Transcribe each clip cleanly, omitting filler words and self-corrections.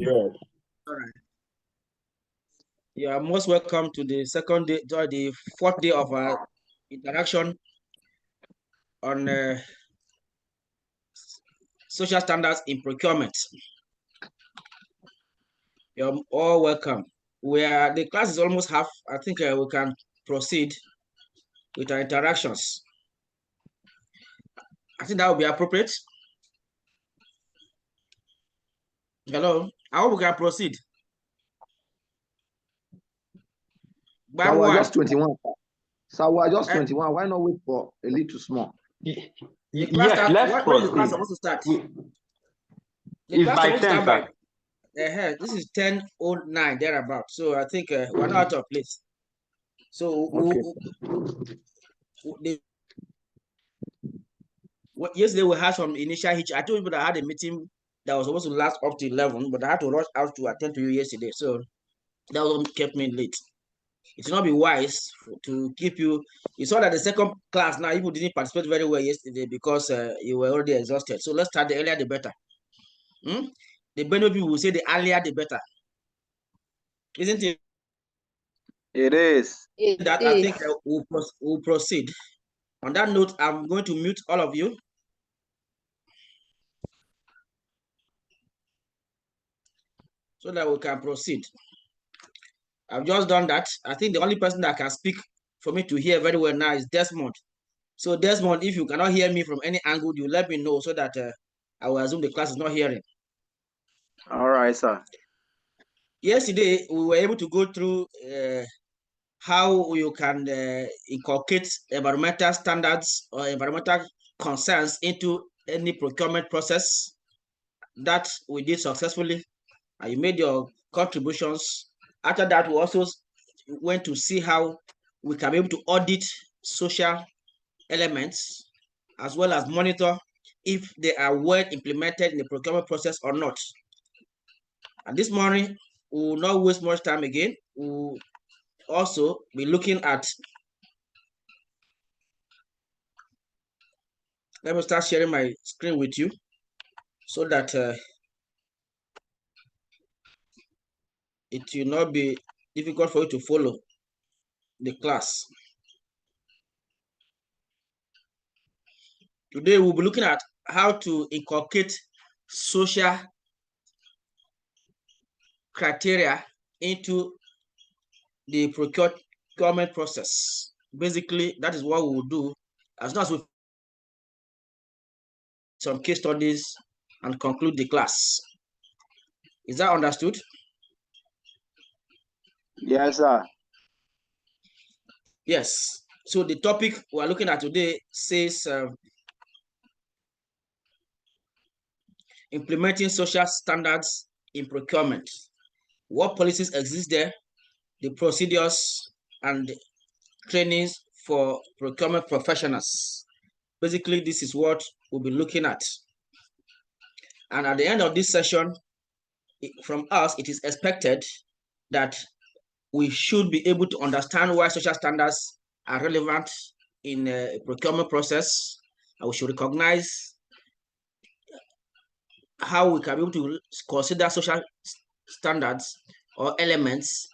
Yeah. All right. You are most welcome to the second day, to the fourth day of our interaction on social standards in procurement. You're all welcome. The class is almost half. I think we can proceed with our interactions. I think that would be appropriate. Hello, I hope we can proceed. So we're just 21. So we're just 21. Why not wait for a little small? The class Yes, start, let's when is the class proceed. supposed to start? It's by 10, sir. This is 10:09 thereabout. So I think we're not out of place. So yesterday we had some initial hitch. I told you that I had a meeting that was supposed to last up to 11, but I had to rush out to attend to you yesterday. So that was what kept me late. It will not be wise to keep you. You saw that the second class now, you didn't participate very well yesterday because you were already exhausted. So let's start the earlier the better. The Benue people will say the earlier the better. Isn't it? It is. That I think we'll proceed. On that note, I'm going to mute all of you. So that we can proceed. I've just done that. I think the only person that can speak for me to hear very well now is Desmond. So Desmond, if you cannot hear me from any angle, you let me know so that I will assume the class is not hearing. All right, sir. Yesterday, we were able to go through how you can inculcate environmental standards or environmental concerns into any procurement process. That we did successfully. And you made your contributions. After that, we also went to see how we can be able to audit social elements as well as monitor if they are well implemented in the procurement process or not. And this morning, we will not waste much time again. We will also be looking at, let me start sharing my screen with you so that it will not be difficult for you to follow the class. Today, we'll be looking at how to inculcate social criteria into the procurement process. Basically, that is what we will do as soon as we some case studies and conclude the class. Is that understood? Yes, sir. Yes. So the topic we're looking at today says implementing social standards in procurement. What policies exist there, the procedures and trainings for procurement professionals. Basically, this is what we'll be looking at. And at the end of this session, from us, it is expected that we should be able to understand why social standards are relevant in a procurement process, and we should recognize how we can be able to consider social standards or elements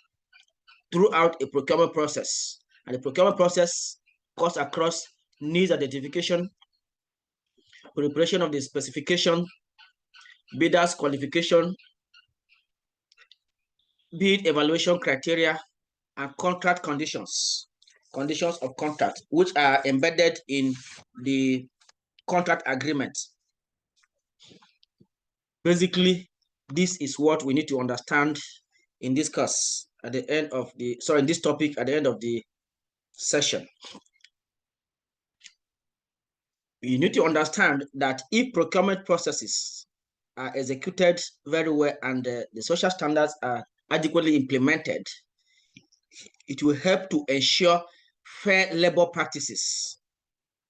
throughout a procurement process. And the procurement process cuts across needs identification, preparation of the specification, bidders qualification, bid evaluation criteria, and contract conditions of contract, which are embedded in the contract agreement. Basically, this is what we need to understand in this course at the end of the, sorry, in this topic at the end of the session. You need to understand that if procurement processes are executed very well and the social standards are adequately implemented, it will help to ensure fair labor practices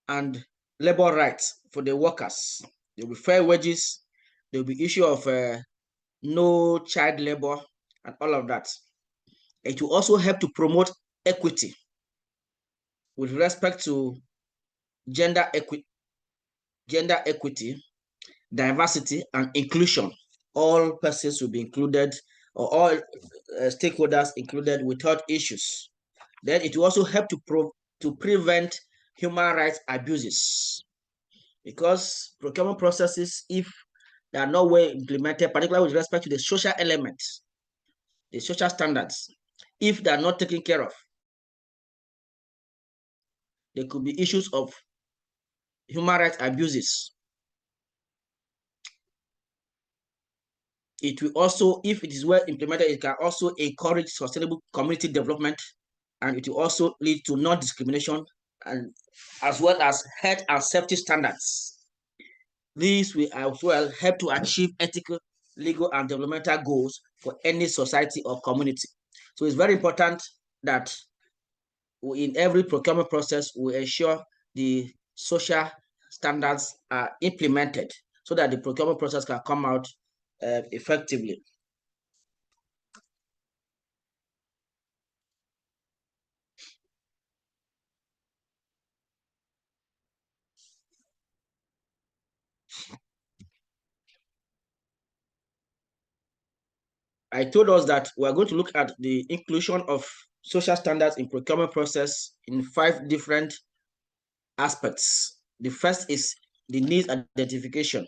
and labor rights for the workers. There will be fair wages, there will be issue of no child labor and all of that. It will also help to promote equity with respect to gender equity, diversity, and inclusion. all persons will be included, or all stakeholders included without issues. Then it will also help to prevent human rights abuses, because procurement processes, if they are not well implemented, particularly with respect to the social elements, the social standards, if they are not taken care of, there could be issues of human rights abuses. It will also, if it is well implemented, it can also encourage sustainable community development, and it will also lead to non-discrimination, and as well as health and safety standards. These will as well help to achieve ethical, legal, and developmental goals for any society or community. So it's very important that in every procurement process, we ensure the social standards are implemented so that the procurement process can come out effectively. I told us that we are going to look at the inclusion of social standards in procurement process in 5 different aspects. The first is the needs identification.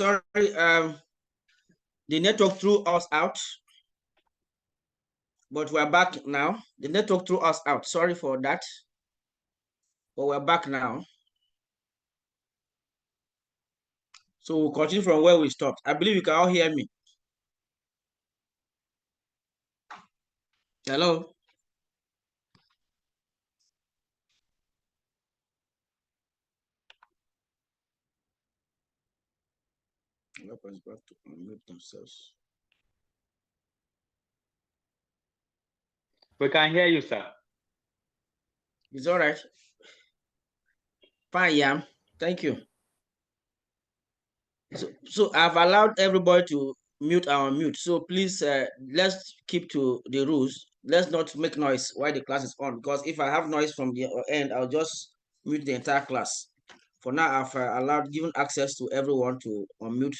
Sorry, the network threw us out, but we're back now. The network threw us out. Sorry for that, but we're back now. So we'll continue from where we stopped. I believe you can all hear me. Hello? Back to unmute themselves. We can hear you, sir. It's all right. Fine, Yam. Thank you. So I've allowed everybody to mute our mute. So please, let's keep to the rules. Let's not make noise while the class is on, because if I have noise from the end, I'll just mute the entire class. For now, I've given access to everyone to unmute.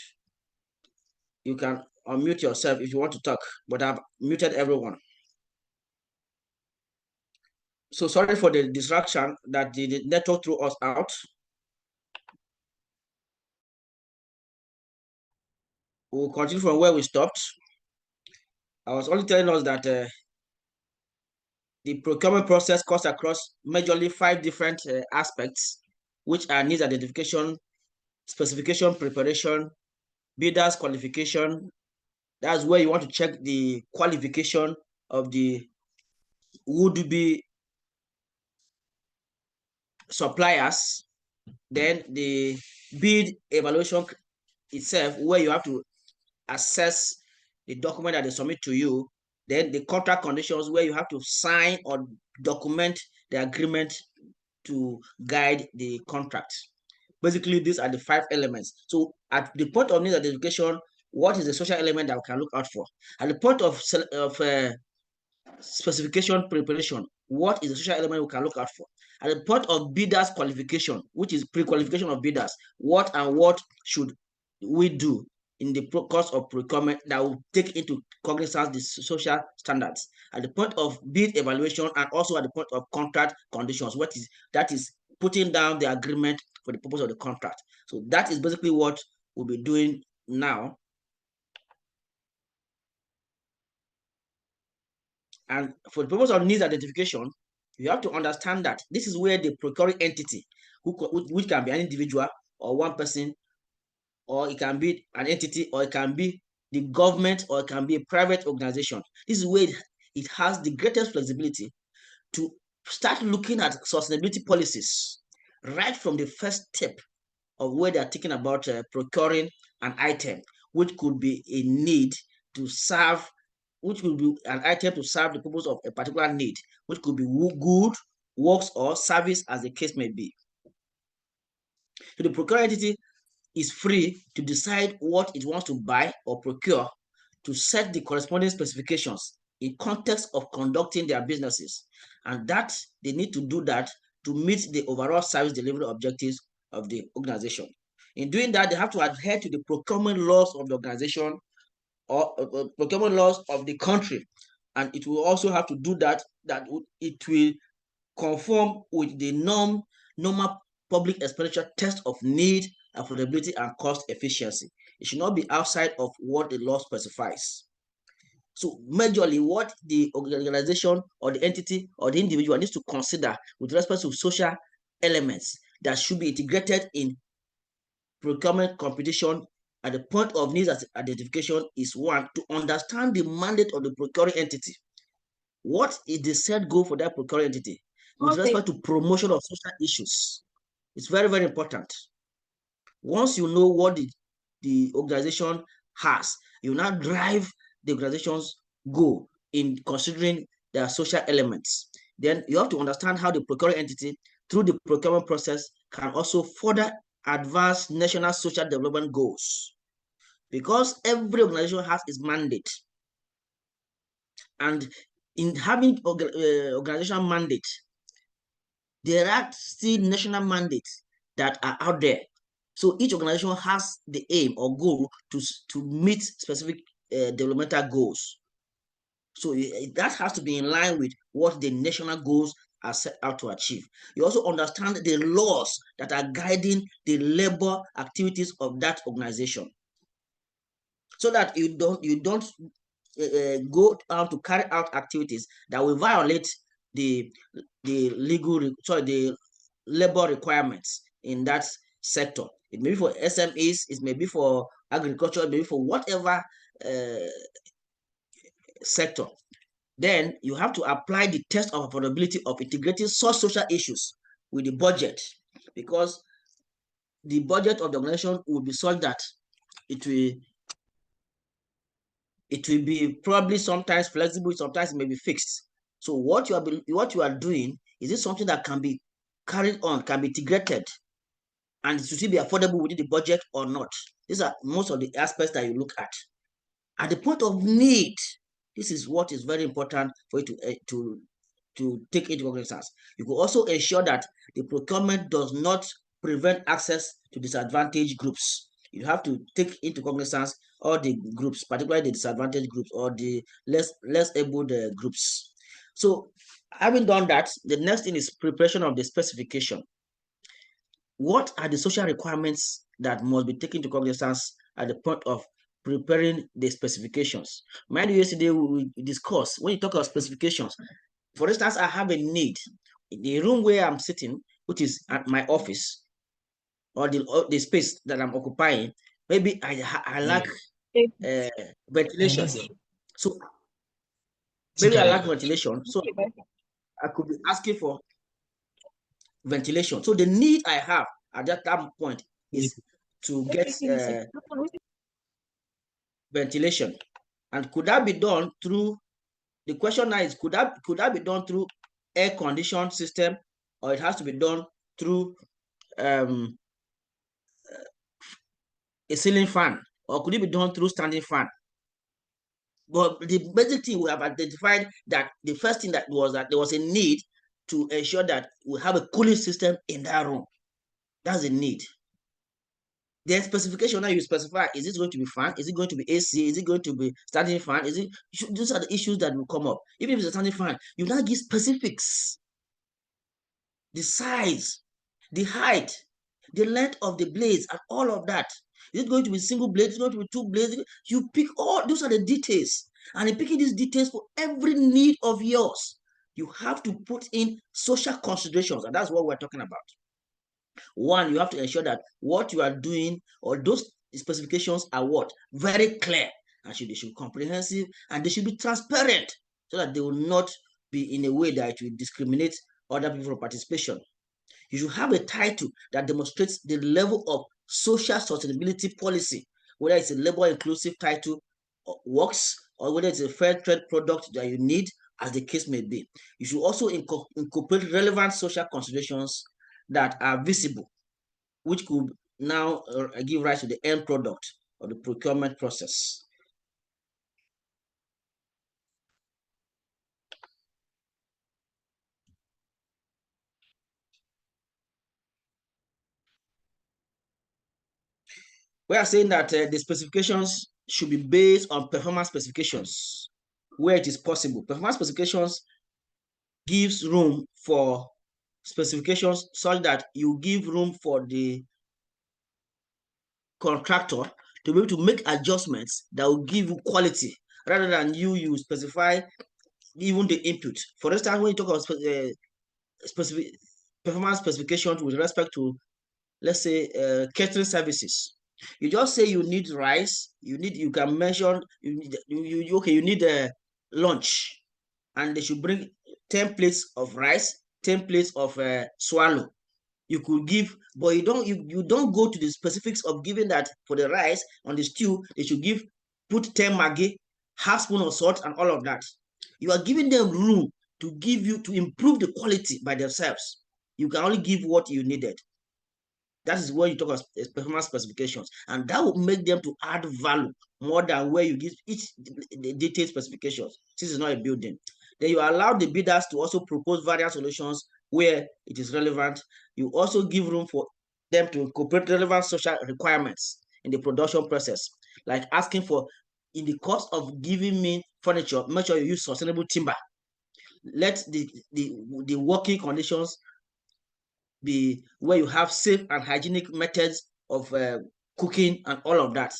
You can unmute yourself if you want to talk, but I've muted everyone. So sorry for the distraction that the network threw us out. We'll continue from where we stopped. I was only telling us that the procurement process cuts across majorly 5 different aspects, which are needs identification, specification preparation, bidders qualification. That's where you want to check the qualification of the would-be suppliers. Then the bid evaluation itself, where you have to assess the document that they submit to you. Then the contract conditions, where you have to sign or document the agreement to guide the contract. Basically, these are the 5 elements. So at the point of need identification, what is the social element that we can look out for? At the point of specification preparation, what is the social element we can look out for? At the point of bidders qualification, which is pre-qualification of bidders, what should we do in the course of procurement that will take into cognizance the social standards? At the point of bid evaluation, and also at the point of contract conditions, that is putting down the agreement for the purpose of the contract. So that is basically what we'll be doing now. And for the purpose of needs identification, you have to understand that this is where the procuring entity, which can be an individual or one person, or it can be an entity, or it can be the government, or it can be a private organization. This is where it has the greatest flexibility to start looking at sustainability policies right from the first step of where they are thinking about procuring an item, which could be a need to serve, which will be an item to serve the purpose of a particular need, which could be good, works, or service, as the case may be. So the procuring entity is free to decide what it wants to buy or procure, to set the corresponding specifications in context of conducting their businesses. And that they need to do that to meet the overall service delivery objectives of the organization. In doing that, they have to adhere to the procurement laws of the organization or procurement laws of the country. And it will also have to do that it will conform with the normal public expenditure test of need, affordability, and cost efficiency. It should not be outside of what the law specifies. So majorly, what the organization or the entity or the individual needs to consider with respect to social elements that should be integrated in procurement competition at the point of needs identification is, one, to understand the mandate of the procuring entity. What is the set goal for that procuring entity with respect to promotion of social issues? It's very, very important. Once you know what the organization has, you now drive the organization's goal in considering their social elements. Then you have to understand how the procuring entity, through the procurement process, can also further advance national social development goals. Because every organization has its mandate. And in having organizational mandate, there are still national mandates that are out there. So each organization has the aim or goal to meet specific developmental goals. So that has to be in line with what the national goals are set out to achieve. You also understand the laws that are guiding the labor activities of that organization, so that you don't go out to carry out activities that will violate the labor requirements in that sector. It may be for SMEs, it may be for agriculture, it may be for whatever sector. Then you have to apply the test of affordability of integrating such social issues with the budget, because the budget of the organization will be such that it will be probably sometimes flexible, sometimes it may be fixed. So what you are doing, is it something that can be carried on, can be integrated, and it should be affordable within the budget or not? These are most of the aspects that you look at. At the point of need, this is what is very important for you to take into cognizance. You could also ensure that the procurement does not prevent access to disadvantaged groups. You have to take into cognizance all the groups, particularly the disadvantaged groups or the less able groups. So having done that, the next thing is preparation of the specification. What are the social requirements that must be taken into cognizance at the point of preparing the specifications? Mind you, yesterday we discussed, when you talk about specifications, for instance, I have a need in the room where I'm sitting, which is at my office, or the space that I'm occupying. Maybe I lack ventilation. So maybe I lack ventilation. So I could be asking for ventilation. So the need I have at that point is to get ventilation. And could that be done through, the question now is, could that be done through air conditioned system, or it has to be done through a ceiling fan, or could it be done through standing fan? But the basic thing we have identified, that the first thing that there was a need to ensure that we have a cooling system in that room. That's a need. The specification now you specify, is it going to be fan? Is it going to be AC? Is it going to be standing fan? Those are the issues that will come up. Even if it's a standing fan, you now give specifics. The size, the height, the length of the blades, and all of that. Is it going to be single blade? Is it going to be two blades? You pick all, those are the details. And in picking these details for every need of yours, you have to put in social considerations, and that's what we're talking about. One, you have to ensure that what you are doing, or those specifications, are what? Very clear, and they should be comprehensive, and they should be transparent, so that they will not be in a way that it will discriminate other people for participation. You should have a title that demonstrates the level of social sustainability policy, whether it's a labor inclusive title works, or whether it's a fair trade product that you need, as the case may be. You should also incorporate relevant social considerations that are visible, which could now give rise to the end product of the procurement process. We are saying that the specifications should be based on performance specifications where it is possible. Performance specifications gives room for specifications such that you give room for the contractor to be able to make adjustments that will give you quality, rather than you specify even the input. For instance, when you talk about specific performance specifications with respect to, let's say, catering services, you just say you need rice, you can mention, you need a lunch, and they should bring 10 plates of rice, 10 plates of swallow. You could give, but you don't go to the specifics of giving that for the rice on the stew, they should put 10 maggi, half spoon of salt, and all of that. You are giving them room to improve the quality by themselves. You can only give what you needed. That is where you talk about performance specifications, and that will make them to add value more than where you give each the detailed specifications. This is not a building. Then you allow the bidders to also propose various solutions where it is relevant. You also give room for them to incorporate relevant social requirements in the production process, like asking for, in the cost of giving me furniture, make sure you use sustainable timber. let the working conditions be where you have safe and hygienic methods of cooking and all of that.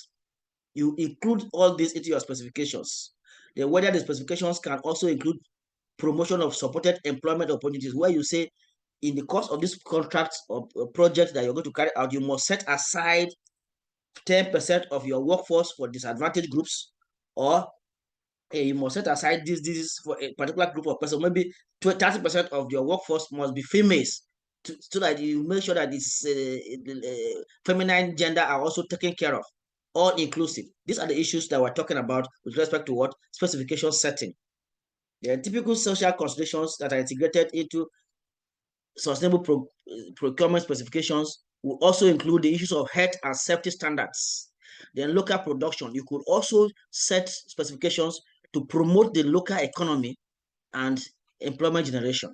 You include all this into your specifications. Then whether the specifications can also include promotion of supported employment opportunities, where you say in the course of this contract or project that you're going to carry out, you must set aside 10% of your workforce for disadvantaged groups, or you must set aside this is for a particular group of persons. Maybe 30% of your workforce must be females, so that you make sure that this feminine gender are also taken care of, all inclusive. These are the issues that we're talking about with respect to what specification setting. There are typical social considerations that are integrated into sustainable procurement specifications. Will also include the issues of health and safety standards. Then local production, you could also set specifications to promote the local economy and employment generation.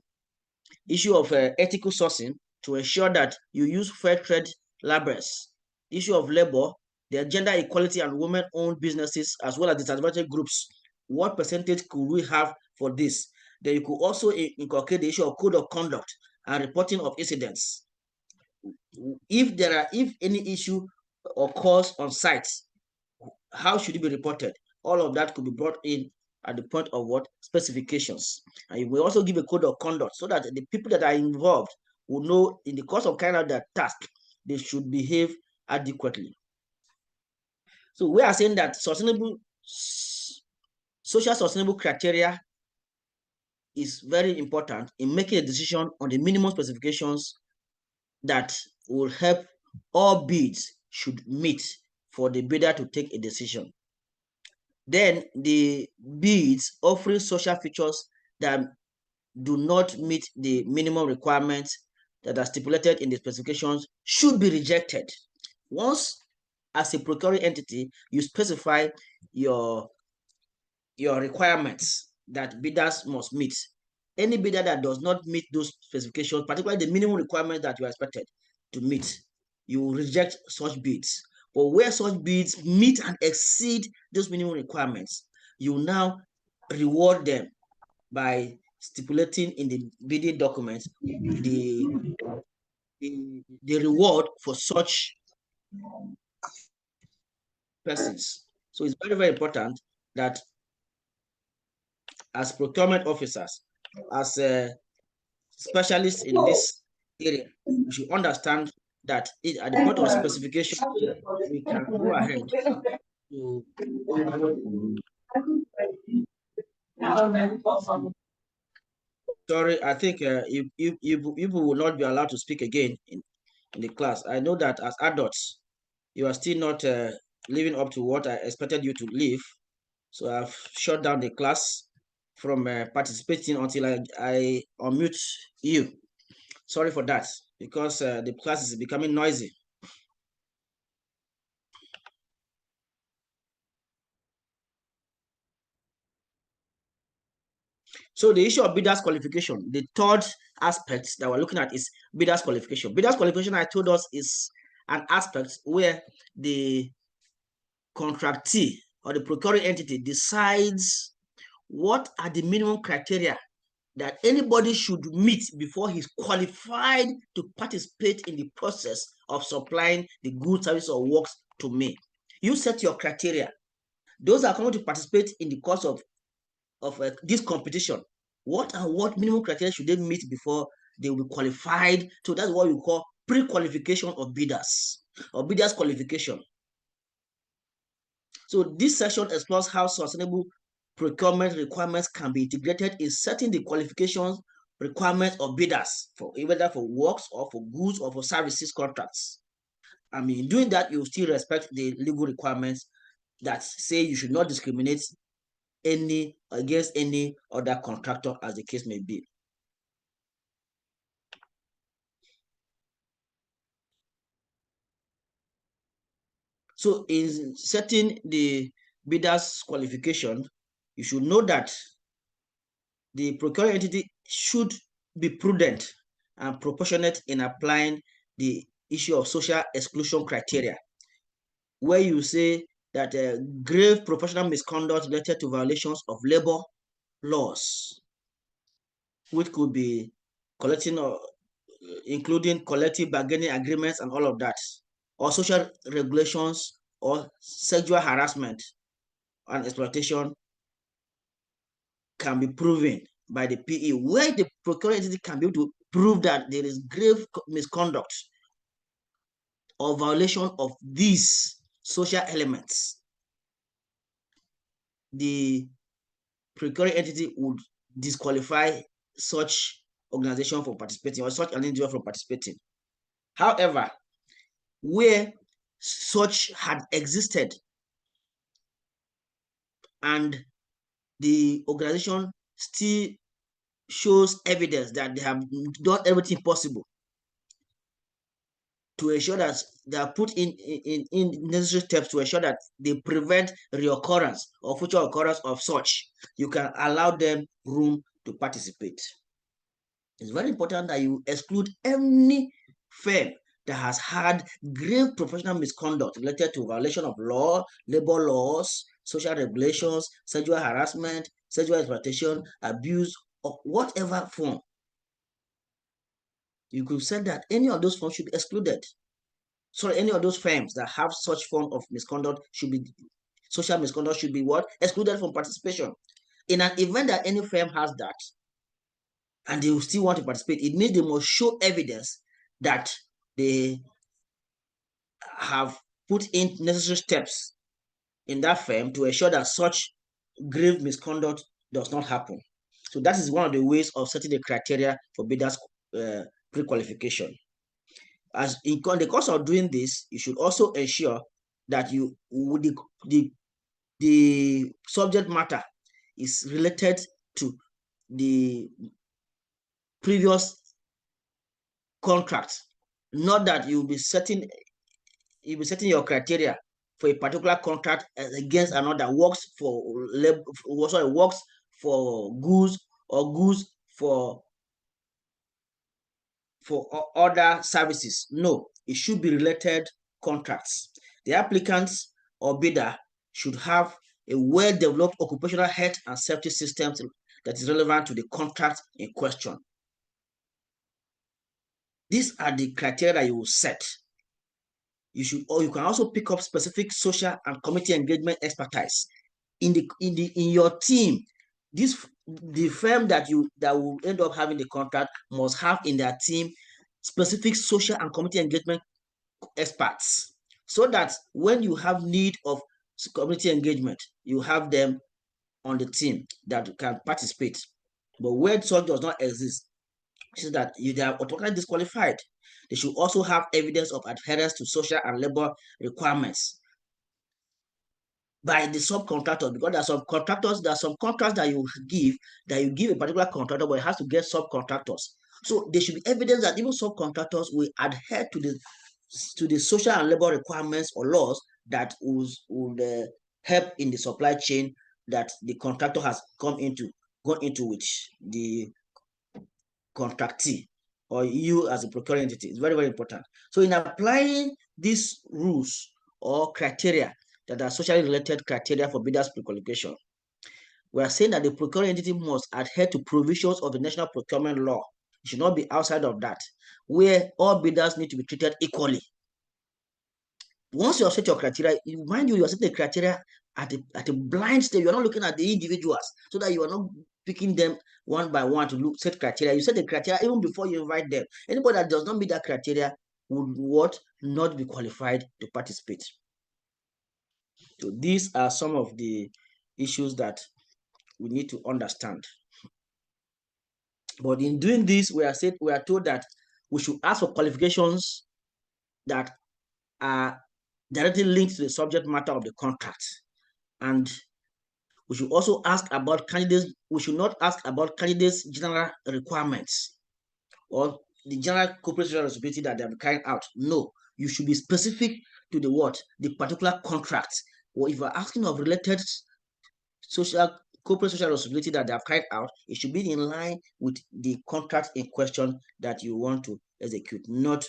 Issue of ethical sourcing, to ensure that you use fair trade labels. Issue of labor, the gender equality and women-owned businesses as well as disadvantaged groups. What percentage could we have for this? Then you could also inculcate the issue of code of conduct and reporting of incidents. If any issue occurs on site, how should it be reported? All of that could be brought in at the point of what specifications. And you will also give a code of conduct so that the people that are involved will know in the course of carrying out their task, they should behave adequately. So we are saying that social sustainable criteria is very important in making a decision on the minimum specifications that will help all bids should meet for the bidder to take a decision. Then the bids offering social features that do not meet the minimum requirements that are stipulated in the specifications should be rejected. Once, as a procuring entity, you specify your requirements that bidders must meet. Any bidder that does not meet those specifications, particularly the minimum requirements that you are expected to meet, you reject such bids. But where such bids meet and exceed those minimum requirements, you now reward them by stipulating in the bidding document the reward for such persons. So it's very, very important that as procurement officers, as specialists in this area, we should understand that at the point of specification, we can go ahead to sorry, I think you will not be allowed to speak again in the class. I know that as adults, you are still not living up to what I expected you to live. So I've shut down the class from participating until I unmute you. Sorry for that, because the class is becoming noisy. So the issue of bidders qualification, the third aspect that we're looking at is bidders qualification. Bidders qualification, I told us, is an aspect where the contractee or the procuring entity decides what are the minimum criteria that anybody should meet before he's qualified to participate in the process of supplying the goods, services, or works to me. You set your criteria. Those are going to participate in the course of this competition. What minimum criteria should they meet before they will be qualified? So that's what we call pre-qualification of bidders or bidders qualification. So this section explores how sustainable procurement requirements can be integrated in setting the qualifications requirements of bidders for whether for works or for goods or for services contracts. I mean, doing that, you still respect the legal requirements that say you should not discriminate against any other contractor, as the case may be. So in setting the bidder's qualification, you should know that the procuring entity should be prudent and proportionate in applying the issue of social exclusion criteria, where you say that grave professional misconduct related to violations of labor laws which could be collecting or including collective bargaining agreements and all of that, or social regulations, or sexual harassment and exploitation can be proven by the PE, where the procuring entity can be able to prove that there is grave misconduct or violation of these social elements. The procuring entity would disqualify such organization from participating or such an individual from participating. However, where such had existed and the organization still shows evidence that they have done everything possible to ensure that they are put in necessary steps to ensure that they prevent reoccurrence or future occurrence of such, you can allow them room to participate. It's very important that you exclude any firm that has had grave professional misconduct related to violation of law, labor laws, social regulations, sexual harassment, sexual exploitation, abuse, of whatever form. You could say that any of those forms should be excluded. So any of those firms that have such form of misconduct should be, social misconduct should be what? Excluded from participation. In an event that any firm has that, and they will still want to participate, it means they must show evidence that they have put in necessary steps in that firm to ensure that such grave misconduct does not happen. So that is one of the ways of setting the criteria for bidders pre-qualification. As in the course of doing this, you should also ensure that the subject matter is related to the previous contract, not that you'll be setting your criteria for a particular contract against another works for works for goods or goods for other services. No, it should be related contracts. The applicants or bidder should have a well-developed occupational health and safety system that is relevant to the contract in question. These are the criteria that you will set. You can also pick up specific social and community engagement expertise in your team. The firm that will end up having the contract must have in their team specific social and community engagement experts, so that when you have need of community engagement, you have them on the team that can participate. But where such does not exist, is that they are automatically disqualified. They should also have evidence of adherence to social and labor requirements by the subcontractor, because there are some contractors, there are some contracts that you give a particular contractor, but it has to get subcontractors. So there should be evidence that even subcontractors will adhere to the social and labor requirements or laws that would help in the supply chain that the contractor has gone into with the contractee or you as a procuring entity. It's very, very important. So in applying these rules or criteria that are socially related criteria for bidders pre-qualification, we are saying that the procuring entity must adhere to provisions of the national procurement law. It should not be outside of that, where all bidders need to be treated equally. Once you have set your criteria, mind you are setting the criteria at a blind stage. You're not looking at the individuals, so that you are not picking them one by one to set criteria. You set the criteria even before you invite them. Anybody that does not meet that criteria would not be qualified to participate. So these are some of the issues that we need to understand. But in doing this, we are told that we should ask for qualifications that are directly linked to the subject matter of the contract. And we should also ask about candidates. We should not ask about candidates' general requirements or the general corporate social responsibility that they have carried out. No, you should be specific to the particular contract. Or if you're asking of related corporate social responsibility that they have carried out, it should be in line with the contract in question that you want to execute, not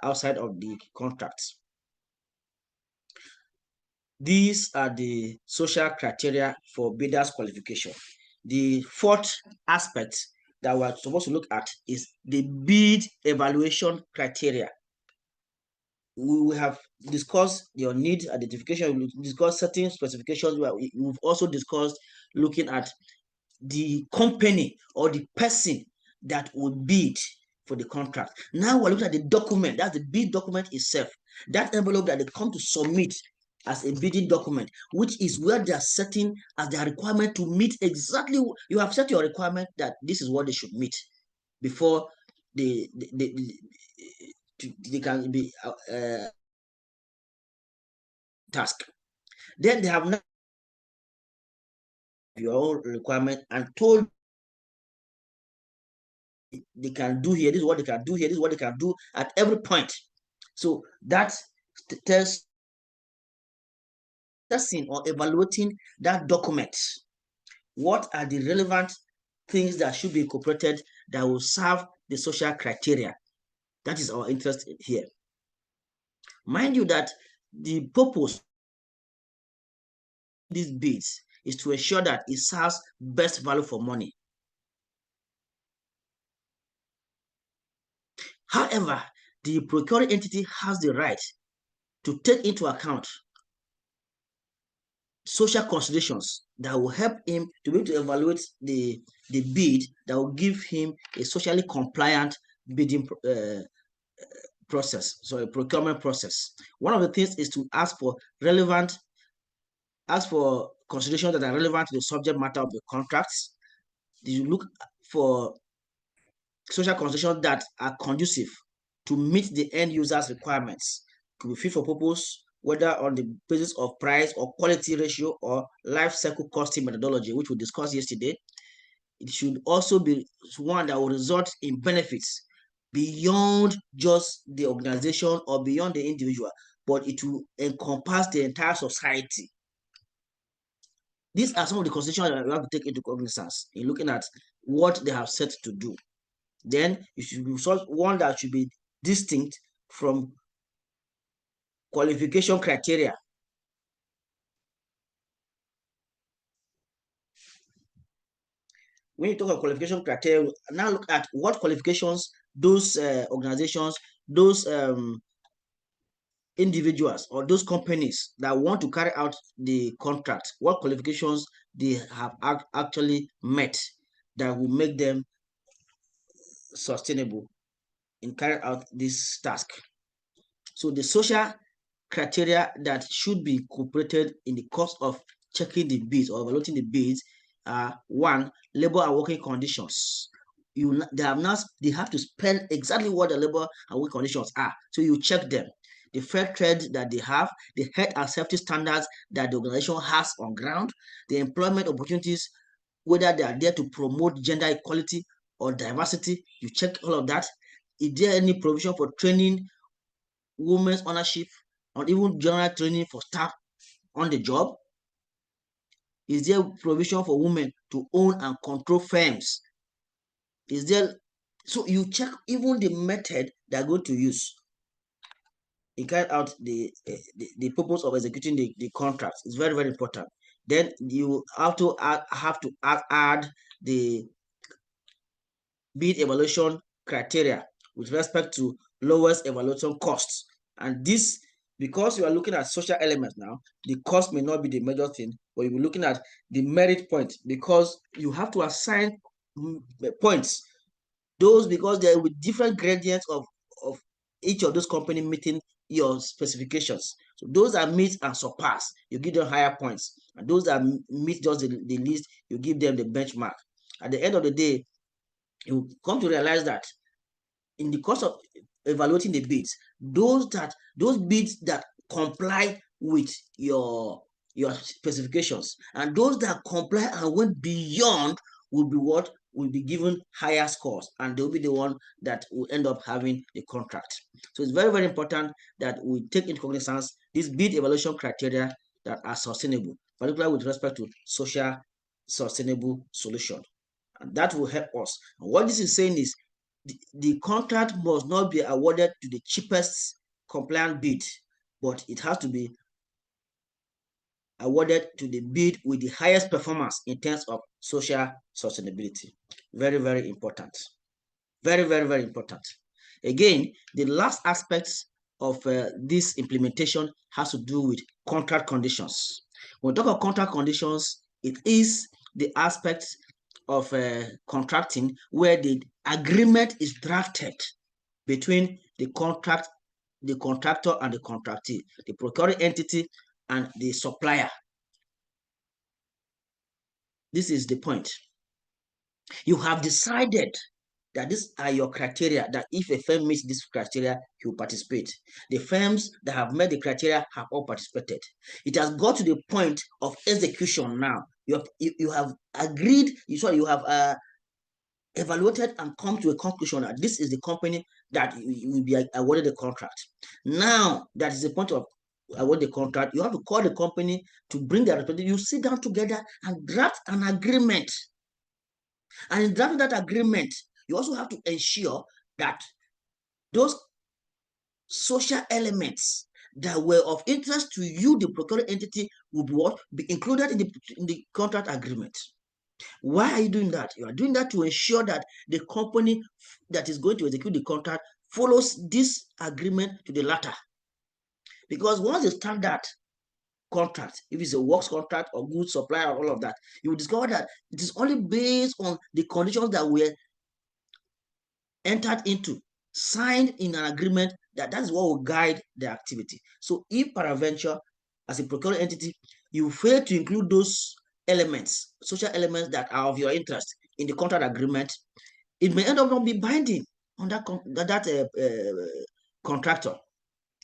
outside of the contracts. These are the social criteria for bidders qualification. The fourth aspect that we're supposed to look at is the bid evaluation criteria. We have discussed your need identification, we've discussed certain specifications. We've also discussed looking at the company or the person that will bid for the contract. Now we're looking at the document, that's the bid document itself, that envelope that they come to submit as a bidding document, which is where they are setting as their requirement to meet exactly. You have set your requirement that this is what they should meet before they can be task. Then they have not your own requirement and told they can do here, this is what they can do here, this is what they can do at every point. So that tells testing or evaluating that document. What are the relevant things that should be incorporated that will serve the social criteria? That is our interest here. Mind you that the purpose of these bids is to ensure that it serves best value for money. However, the procuring entity has the right to take into account social considerations that will help him to be able to evaluate the bid that will give him a socially compliant bidding process, so a procurement process. One of the things is to ask for considerations that are relevant to the subject matter of the contracts. You look for social considerations that are conducive to meet the end user's requirements, could be fit for purpose, whether on the basis of price or quality ratio or life cycle costing methodology, which we discussed yesterday. It should also be one that will result in benefits beyond just the organization or beyond the individual, but it will encompass the entire society. These are some of the considerations that we have to take into cognizance in looking at what they have set to do. Then it should be one that should be distinct from qualification criteria. When you talk about qualification criteria, now look at what qualifications those organizations, those individuals or those companies that want to carry out the contract, what qualifications they have actually met that will make them sustainable in carrying out this task. So the social criteria that should be incorporated in the course of checking the bids or evaluating the bids are: one, labor and working conditions. They have to spell exactly what the labor and working conditions are. So you check them. The fair trade that they have, the health and safety standards that the organization has on ground, the employment opportunities, whether they are there to promote gender equality or diversity. You check all of that. Is there any provision for training, women's ownership, or even general training for staff on the job? Is there provision for women to own and control firms? Is there? So you check even the method they're going to use in carrying out the purpose of executing the contract. It's very, very important. Then you have to add the bid evaluation criteria with respect to lowest evaluation costs. And this, because you are looking at social elements now, the cost may not be the major thing, but you'll be looking at the merit point, because you have to assign points. Those, because there will be different gradients of each of those companies meeting your specifications. So those that meet and surpass, you give them higher points. And those that meet just the least, you give them the benchmark. At the end of the day, you come to realize that in the course of evaluating the bids, those bids that comply with your specifications, and those that comply and went beyond will be what will be given higher scores, and they'll be the one that will end up having the contract. So it's very, very important that we take into cognizance these bid evaluation criteria that are sustainable, particularly with respect to social sustainable solution. And that will help us. And what this is saying is the contract must not be awarded to the cheapest compliant bid, but it has to be awarded to the bid with the highest performance in terms of social sustainability. Very, very important. Very, very, very important. Again, the last aspects of this implementation has to do with contract conditions. When we talk about contract conditions, it is the aspect of contracting where the agreement is drafted between the contractor and the contractee, the procuring entity and the supplier. This is the point. You have decided that these are your criteria, that if a firm meets this criteria, he will participate. The firms that have met the criteria have all participated. It has got to the point of execution now. You have agreed, you have evaluated and come to a conclusion that this is the company that you will be awarded the contract. Now, that is the point of award the contract. You have to call the company to bring their representative. You sit down together and draft an agreement. And in drafting that agreement, you also have to ensure that those social elements that were of interest to you, the procuring entity, will be included in the contract agreement. Why are you doing that? You are doing that to ensure that the company that is going to execute the contract follows this agreement to the latter. Because once they start that contract, if it's a works contract or goods supply or all of that, you will discover that it is only based on the conditions that were entered into, signed in an agreement, that is what will guide the activity. So if peradventure, as a procuring entity, you fail to include those elements, social elements that are of your interest in the contract agreement, it may end up not be binding on that contractor.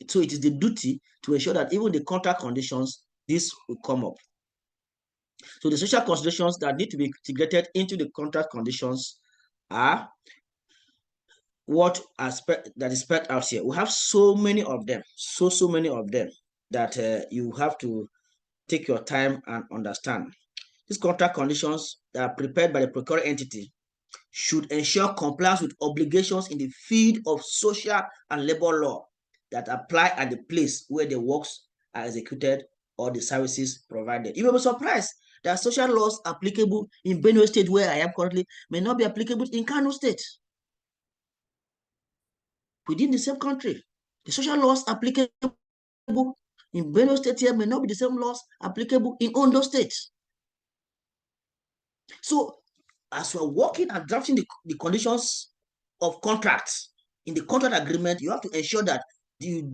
So it is the duty to ensure that even the contract conditions, this will come up. So the social considerations that need to be integrated into the contract conditions are what aspect that is spelled out here. We have so many of them, so many of them that you have to take your time and understand. These contract conditions that are prepared by the procuring entity should ensure compliance with obligations in the field of social and labor law that apply at the place where the works are executed or the services provided. You will be surprised that social laws applicable in Benue State, where I am currently, may not be applicable in Kano State. Within the same country, the social laws applicable in Benue State here may not be the same laws applicable in Ondo State. So as we're working and drafting the conditions of contracts in the contract agreement, you have to ensure that you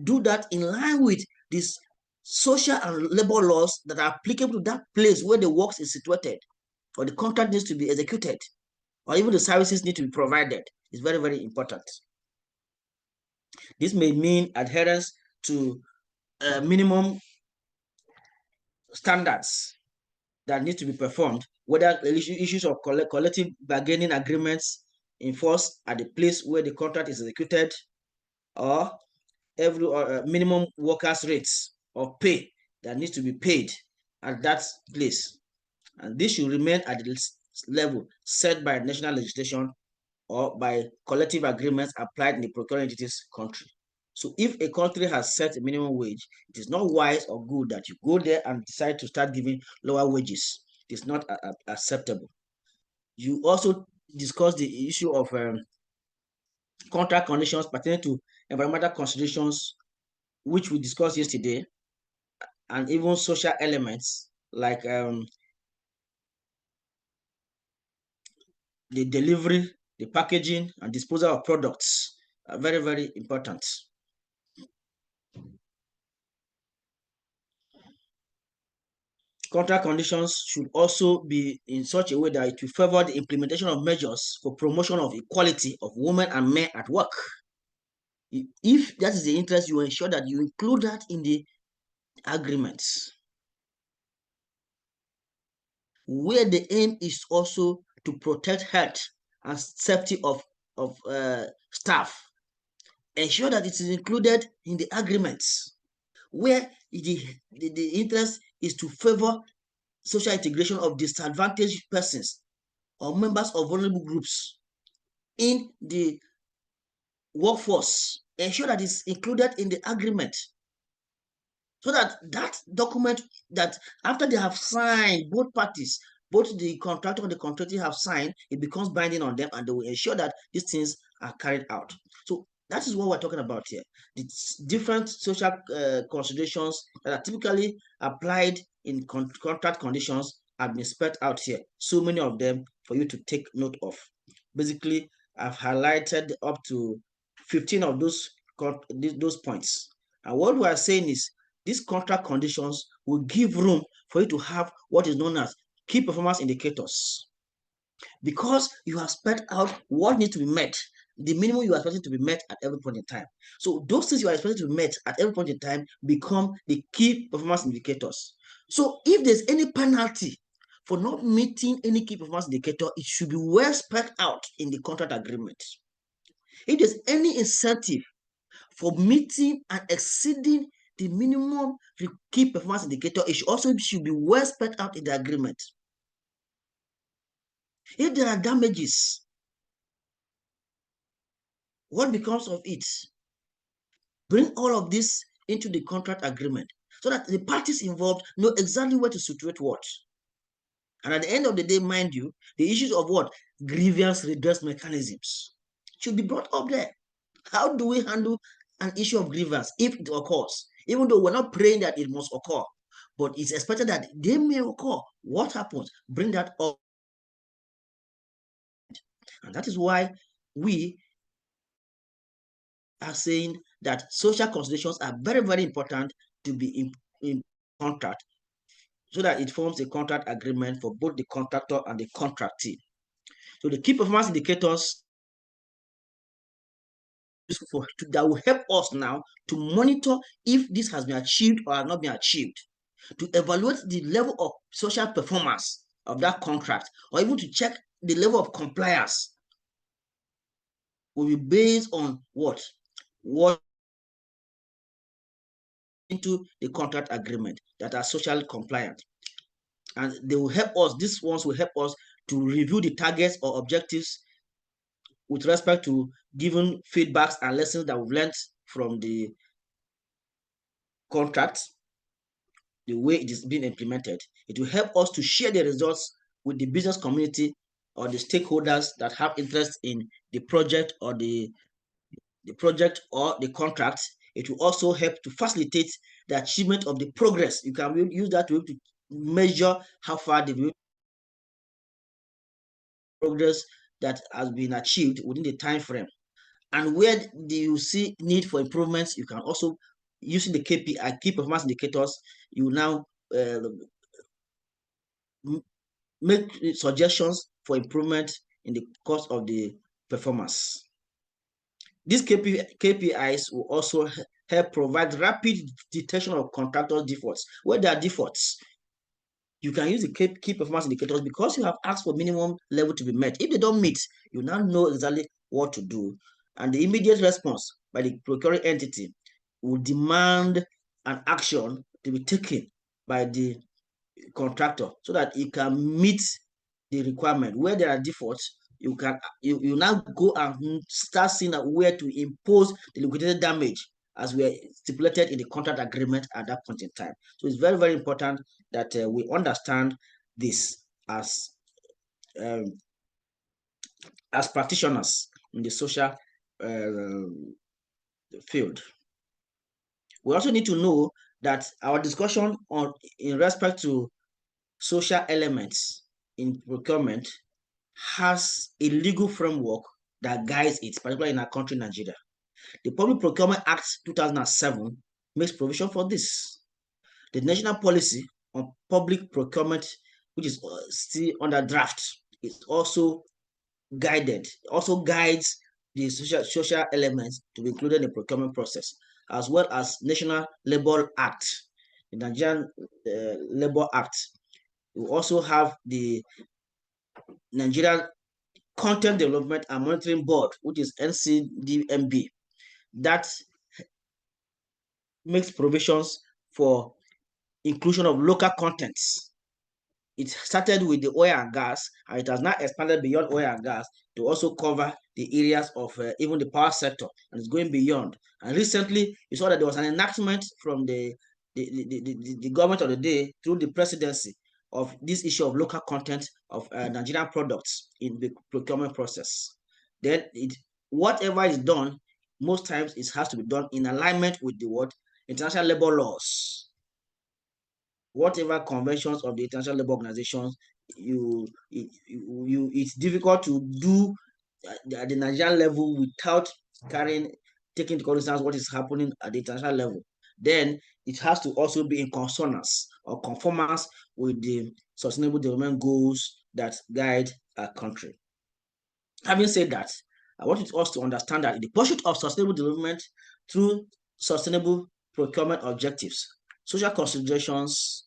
do that in line with these social and labor laws that are applicable to that place where the works is situated, or the contract needs to be executed, or even the services need to be provided. It's very, very important. This may mean adherence to minimum standards that need to be performed, whether issues of collective bargaining agreements enforced at the place where the contract is executed, or every minimum workers' rates or pay that needs to be paid at that place. And this should remain at the level set by national legislation or by collective agreements applied in the procuring entity's country. So if a country has set a minimum wage, it is not wise or good that you go there and decide to start giving lower wages. It's not acceptable. You also discuss the issue of contract conditions pertaining to environmental considerations, which we discussed yesterday, and even social elements like the delivery, the packaging, and disposal of products are very, very important. Contract conditions should also be in such a way that it will favor the implementation of measures for promotion of equality of women and men at work. If that is the interest, you ensure that you include that in the agreements, where the aim is also to protect health and safety of staff. Ensure that it is included in the agreements, where the interest is to favor social integration of disadvantaged persons or members of vulnerable groups in the workforce. Ensure that it's included in the agreement, so that that document, that after they have signed, both parties, both the contractor and the contractor have signed, it becomes binding on them, and they will ensure that these things are carried out. So that is what we're talking about here. The different social considerations that are typically applied in contract conditions have been spelled out here. So many of them for you to take note of. Basically, I've highlighted up to 15 of those points. And what we are saying is these contract conditions will give room for you to have what is known as key performance indicators. Because you have spelled out what needs to be met, the minimum you are expecting to be met at every point in time. So those things you are expecting to be met at every point in time become the key performance indicators. So if there's any penalty for not meeting any key performance indicator, it should be well spelled out in the contract agreement. If there's any incentive for meeting and exceeding the minimum key performance indicator, it also should be well spelled out in the agreement. If there are damages, what becomes of it? Bring all of this into the contract agreement so that the parties involved know exactly where to situate what. And at the end of the day, mind you, the issues of what? Grievance redress mechanisms should be brought up there. How do we handle an issue of grievance if it occurs? Even though we're not praying that it must occur, but it's expected that they may occur. What happens? Bring that up. And that is why we are saying that social considerations are very, very important to be in contract so that it forms a contract agreement for both the contractor and the contractee. So the key performance indicators that will help us now to monitor if this has been achieved or has not been achieved, to evaluate the level of social performance of that contract, or even to check the level of compliance will be based on what into the contract agreement that are socially compliant. And they will help us, these ones will help us to review the targets or objectives with respect to given feedbacks and lessons that we've learned from the contract, the way it is being implemented. It will help us to share the results with the business community or the stakeholders that have interest in the project or the project or the contract. It will also help to facilitate the achievement of the progress. You can use that to measure how far the progress that has been achieved within the time frame. And where do you see need for improvements, you can also, using the KPI, key performance indicators, you now make suggestions for improvement in the course of the performance. These KPIs will also help provide rapid detection of contractor defaults. Where there are defaults, you can use the key performance indicators because you have asked for minimum level to be met. If they don't meet, you now know exactly what to do. And the immediate response by the procuring entity will demand an action to be taken by the contractor so that it can meet the requirement. Where there are defaults, you now go and start seeing where to impose the liquidated damage as we are stipulated in the contract agreement at that point in time. So it's very, very important that we understand this as practitioners in the social field. We also need to know that our discussion in respect to social elements in procurement has a legal framework that guides it, particularly in our country, Nigeria. The Public Procurement Act 2007 makes provision for this. The National Policy on Public Procurement, which is still under draft, is also guided, also guides the social elements to be included in the procurement process, as well as National Labour Act, the Nigerian Labour Act. We also have the Nigerian Content Development and Monitoring Board, which is NCDMB, that makes provisions for inclusion of local contents. It started with the oil and gas, and it has now expanded beyond oil and gas to also cover the areas of even the power sector, and it's going beyond. And recently, you saw that there was an enactment from the government of the day through the presidency of this issue of local content of Nigerian products in the procurement process. Then whatever is done, most times it has to be done in alignment with the international labor laws. Whatever conventions of the International Labor Organization, it's difficult to do at the Nigerian level without taking into consideration what is happening at the international level. Then it has to also be in consonance or conformance with the sustainable development goals that guide our country. Having said that, I want us to understand that in the pursuit of sustainable development through sustainable procurement objectives, social considerations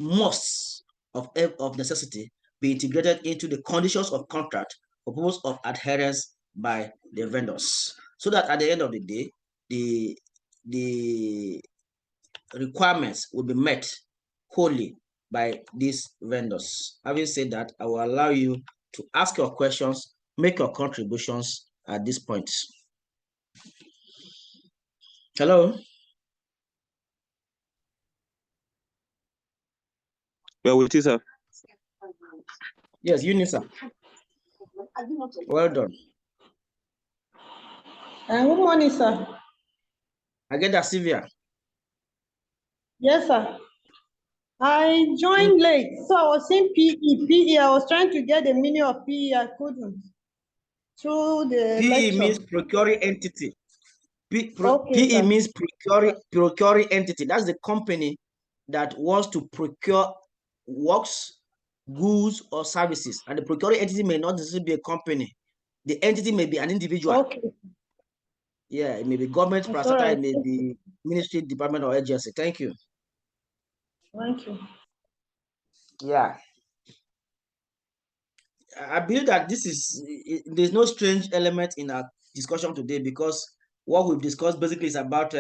must, of necessity, be integrated into the conditions of contract for purpose of adherence by the vendors, so that at the end of the day, the requirements will be met wholly by these vendors. Having said that, I will allow you to ask your questions, make your contributions at this point. Hello? Well, with you, sir. Yes, Unisa. Well done. Good morning, sir. I get that, Sylvia. Yes, sir. I joined late, so I was saying PE. I was trying to get the meaning of PE. I couldn't. Through the PE lecture. means procuring entity. Okay, PE means procuring entity. That's the company that wants to procure works, goods, or services. And the procuring entity may not necessarily be a company. The entity may be an individual. Okay. Yeah, it may be government, parastatal, it may be ministry, department, or agency. Thank you. Thank you. Yeah. I believe that there's no strange element in our discussion today, because what we've discussed basically is about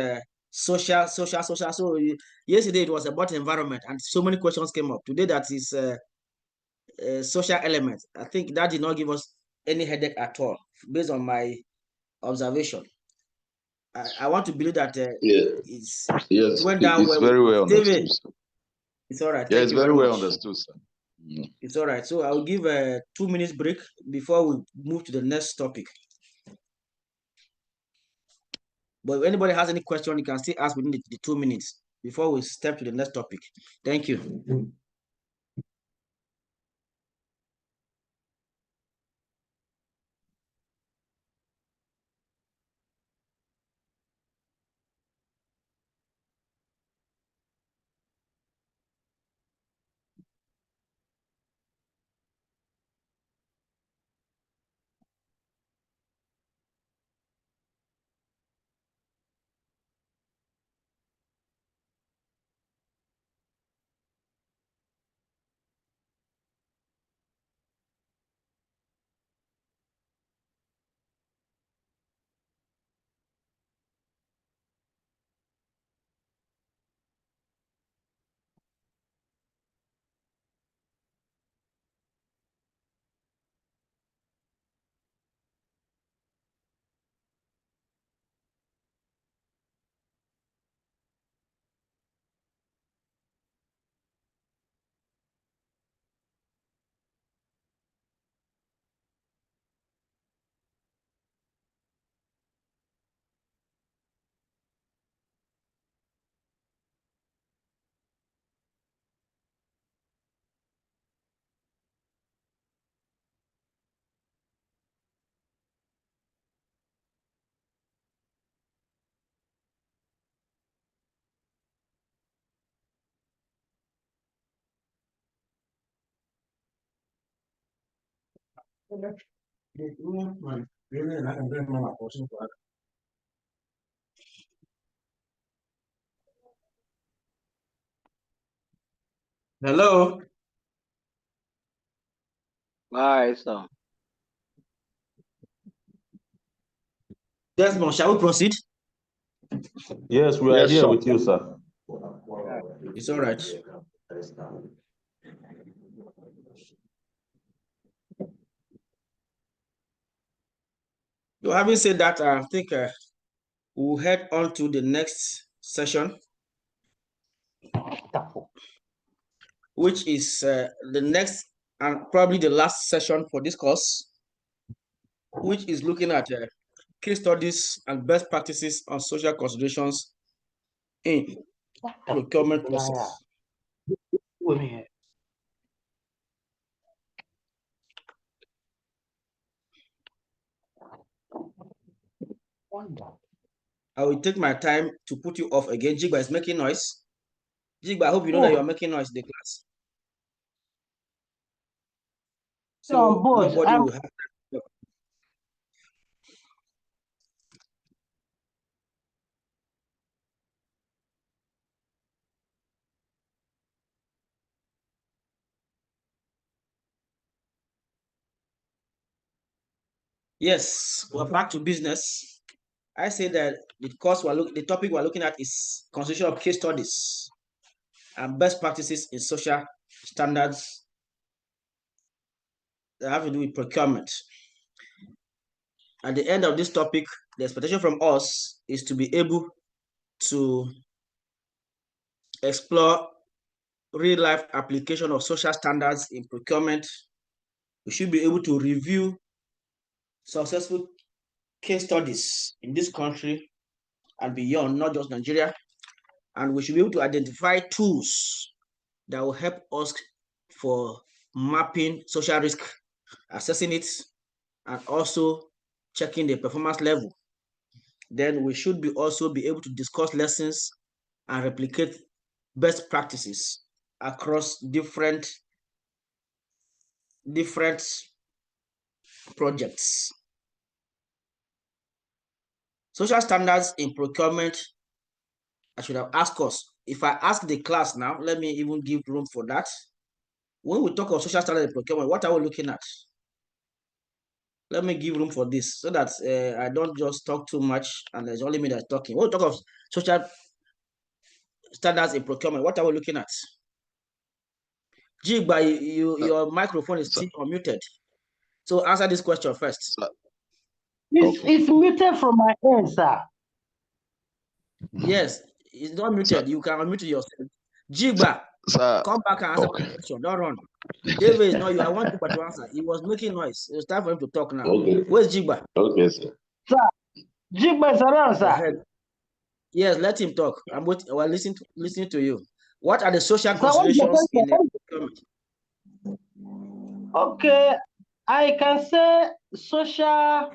social. So yesterday it was about environment, and so many questions came up. Today that is social element. I think that did not give us any headache at all, based on my observation. I want to believe that it went down well. Very well understood. It's all right. Yeah, it's very well much. understood, sir. It's all right. So I'll give a 2 minutes break before we move to the next topic. But if anybody has any question, you can still ask within the 2 minutes before we step to the next topic. Thank you. Hello. Hi, sir. Desmond, shall we proceed? Yes, we are here with you, sir. It's all right. So having said that, I think we'll head on to the next session. which is the next and probably the last session for this course, which is looking at case studies and best practices on social considerations in procurement process. I will take my time to put you off again. Jigba is making noise. Jigba, I hope you know that you are making noise in the class. So nobody will have. Yes, we're back to business. I say that the topic we're looking at is constitution of case studies and best practices in social standards that have to do with procurement. At the end of this topic, the expectation from us is to be able to explore real-life application of social standards in procurement. We should be able to review successful case studies in this country and beyond, not just Nigeria. And we should be able to identify tools that will help us for mapping social risk, assessing it, and also checking the performance level. Then we should also be able to discuss lessons and replicate best practices across different projects. Social standards in procurement, I should have asked us. If I ask the class now, let me even give room for that. When we talk of social standards in procurement, what are we looking at? Let me give room for this so that I don't just talk too much and there's only me that's talking. When we talk of social standards in procurement, what are we looking at? Jigba, your microphone is still unmuted. So answer this question first. It's muted from my end, sir. Yes, it's not muted. You can unmute yourself. Jigba, come back and answer the question. Don't run. David is not you. I want Jigba to answer. He was making noise. It's time for him to talk now. Okay. Where's Jigba? Okay, sir. Sir, Jigba is around, sir. Yes, let him talk. I'm listening to you. What are the social considerations in the procurement? Okay, I can say social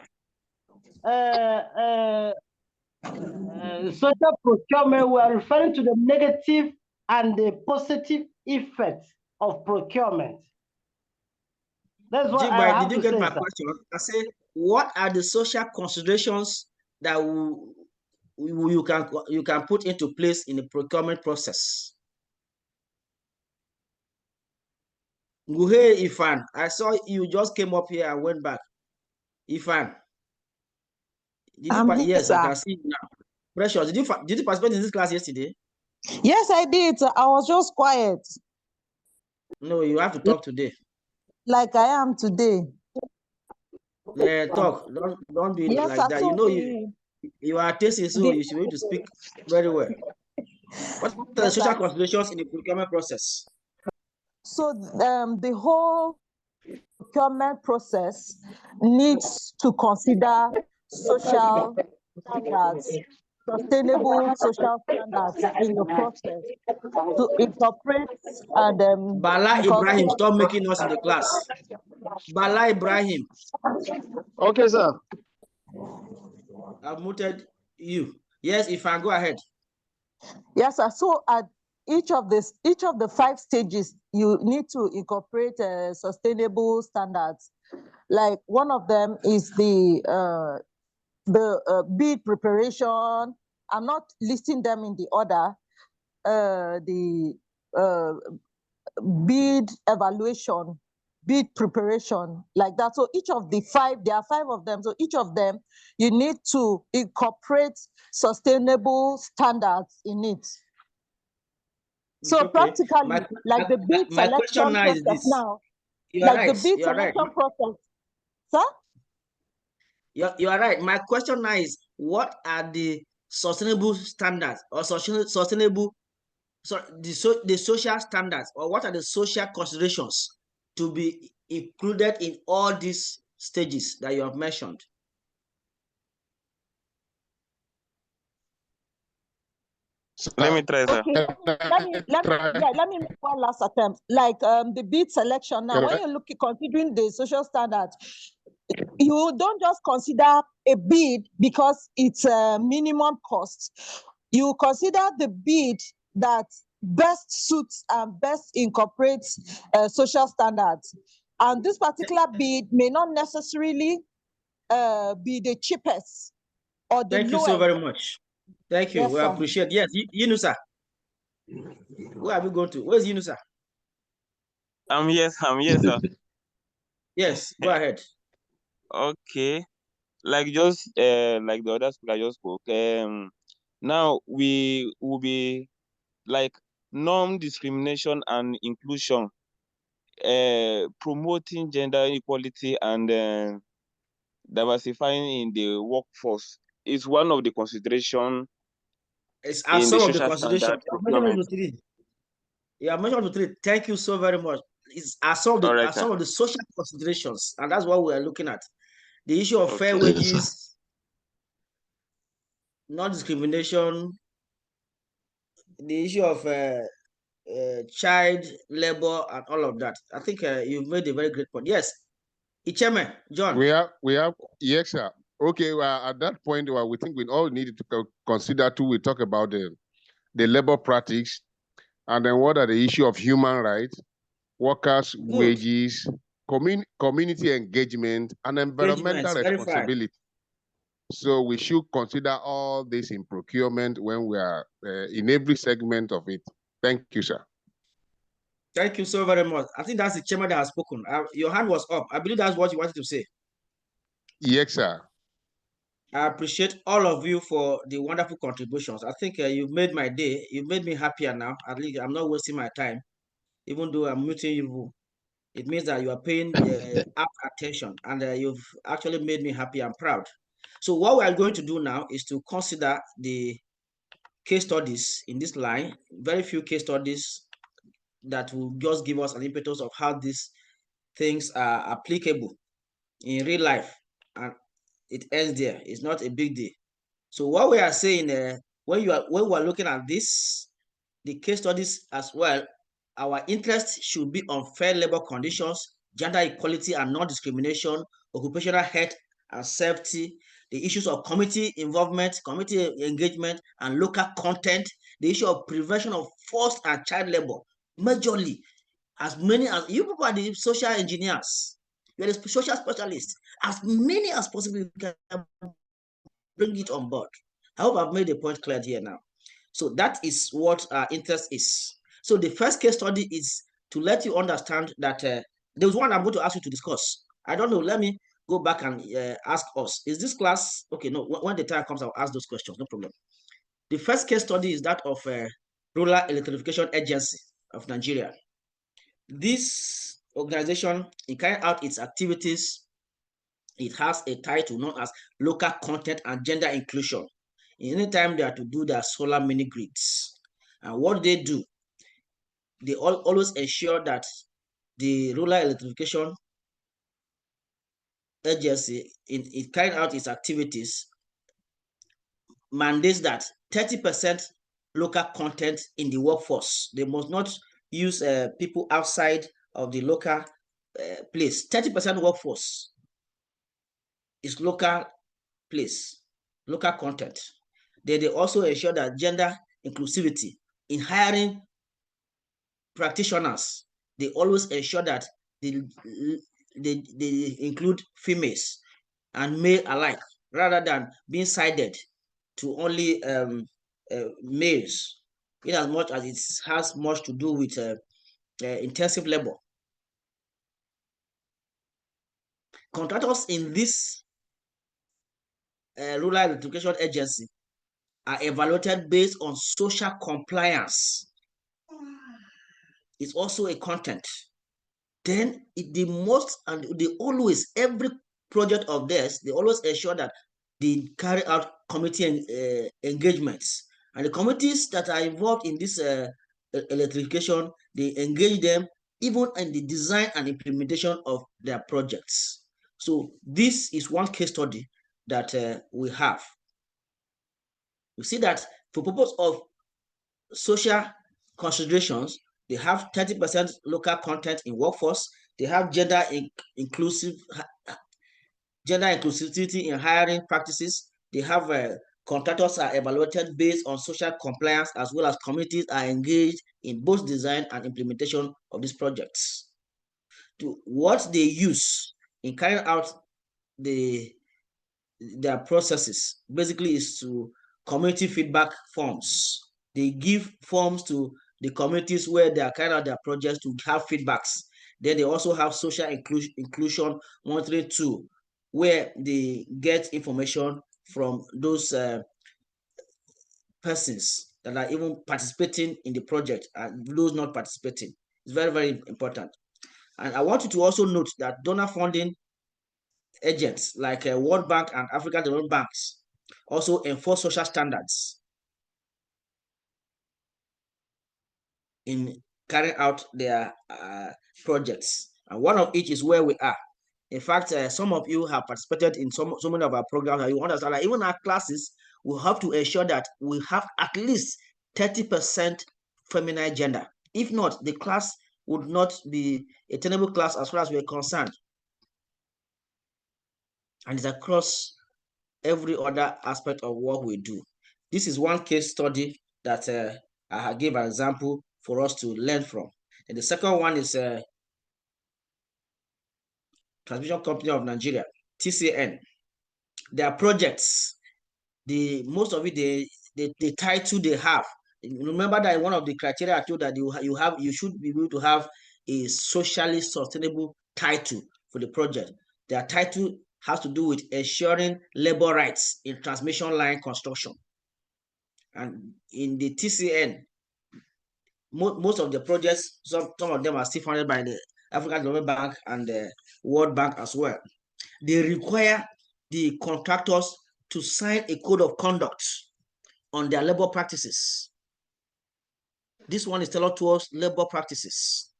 social procurement. We are referring to the negative and the positive effects of procurement. That's what Jigba, I have did you to get say, my sir. question? I say, what are the social considerations that you can put into place in the procurement process? Hey, Ifan, I saw you just came up here and went back. Ifan, yes, I can see you now. Precious, did you participate in this class yesterday? Yes, I did. I was just quiet. No, you have to talk today. Like I am today. Talk. Don't be like that. You know you are tasting, so you should be able to speak very well. What are the social considerations in the procurement process? So the whole procurement process needs to consider social standards, sustainable social standards in the process to incorporate and Bala Ibrahim, stop making us in the class. Bala Ibrahim. Okay, sir. I've muted you. Yes, if I go ahead. Yes, sir. So at each of the 5 stages, you need to incorporate sustainable standards. Like one of them is the bid preparation. I'm not listing them in the order. The bid evaluation, bid preparation, like that. So each of the 5, there are 5 of them. So each of them, you need to incorporate sustainable standards in it. So okay. Practically, like the bid selection process now, like the bid selection process. Sir? You are right. My question now is, what are the sustainable standards or sustainable the social standards, or what are the social considerations to be included in all these stages that you have mentioned? Let me try, sir. Okay, let me make one last attempt. Like the bid selection now, when you look at considering the social standards, you don't just consider a bid because it's a minimum cost. You consider the bid that best suits and best incorporates social standards. And this particular bid may not necessarily be the cheapest or the Thank you lowest. so very much. Thank you. Yes, we sir. appreciate. Yes, Yunusa. Where are we going to? Where's Yunusa? I'm here, sir. Yes, go ahead. Okay. Like just like the other speaker just spoke. Now we will be like non-discrimination and inclusion, promoting gender equality and diversifying in the workforce is one of the consideration It's in the some of the social considerations. standard procurement. You have mentioned the three. Thank you so very much. It's some All right, of the social considerations, and that's what we are looking at. The issue of fair Okay. wages, non-discrimination, the issue of child labor, and all of that. I think you've made a very great point. Yes, Icheme, John. We have, yes, sir. Okay, well, at that point, well, we think we all need to consider too. We talk about the labor practice, and then what are the issue of human rights, workers' wages, community engagement, and environmental responsibility. So we should consider all this in procurement when we are in every segment of it. Thank you, sir. Thank you so very much. I think that's the chairman that has spoken. Your hand was up. I believe that's what you wanted to say. Yes, sir. I appreciate all of you for the wonderful contributions. I think you've made my day. You've made me happier now. At least I'm not wasting my time, even though I'm muting you. It means that you are paying apt attention, and you've actually made me happy and proud. So what we are going to do now is to consider the case studies in this line, very few case studies that will just give us an impetus of how these things are applicable in real life, and it ends there. It's not a big deal. So what we are saying, when we are looking at this, the case studies as well, our interest should be on fair labor conditions, gender equality and non-discrimination, occupational health and safety, the issues of community involvement, community engagement, and local content, the issue of prevention of forced and child labor, majorly. As many as you people are the social engineers, you're the social specialists, as many as possible you can bring it on board. I hope I've made the point clear here now. So that is what our interest is. So the first case study is to let you understand that there's one I'm going to ask you to discuss. I don't know. Let me go back and ask us. Is this class okay? No. When the time comes, I'll ask those questions. No problem. The first case study is that of Rural Electrification Agency of Nigeria. This organization, in carrying out its activities, it has a title known as Local Content and Gender Inclusion. Anytime they are to do their solar mini grids, and what they do, they always ensure that the Rural Electrification Agency, in carrying out its activities, mandates that 30% local content in the workforce. They must not use people outside of the local place. 30% workforce is local place, local content. They also ensure that gender inclusivity in hiring practitioners. They always ensure that they include females and male alike, rather than being sided to only males, in as much as it has much to do with intensive labor. Contractors in this Rural Education Agency are evaluated based on social compliance. It's also a content. Then every project of theirs, they always ensure that they carry out community engagements. And the committees that are involved in this electrification, they engage them even in the design and implementation of their projects. So this is one case study that we have. You see that for purpose of social considerations, they have 30% local content in workforce. They have gender inclusivity in hiring practices. They have contractors are evaluated based on social compliance, as well as communities are engaged in both design and implementation of these projects. What they use in carrying out their processes basically is to community feedback forms. They give forms to the communities where they are carrying out their projects to have feedbacks. Then they also have social inclusion monitoring tool, where they get information from those persons that are even participating in the project and those not participating. It's very, very important. And I want you to also note that donor funding agents like World Bank and African Development Banks also enforce social standards in carrying out their projects. And one of each is where we are. In fact, some of you have participated in so many of our programs, and you understand that even our classes, we have to ensure that we have at least 30% feminine gender. If not, the class would not be a tenable class as far as we're concerned. And it's across every other aspect of what we do. This is one case study that I gave an example for us to learn from. And the second one is Transmission Company of Nigeria, TCN. Their projects, most of it, the title they have. Remember that one of the criteria I told that you should be able to have a socially sustainable title for the project. Their title has to do with ensuring labor rights in transmission line construction. And in the TCN, most of the projects, some of them are still funded by the African Development Bank and the World Bank as well. They require the contractors to sign a code of conduct on their labor practices. This one is tailored towards labor practices.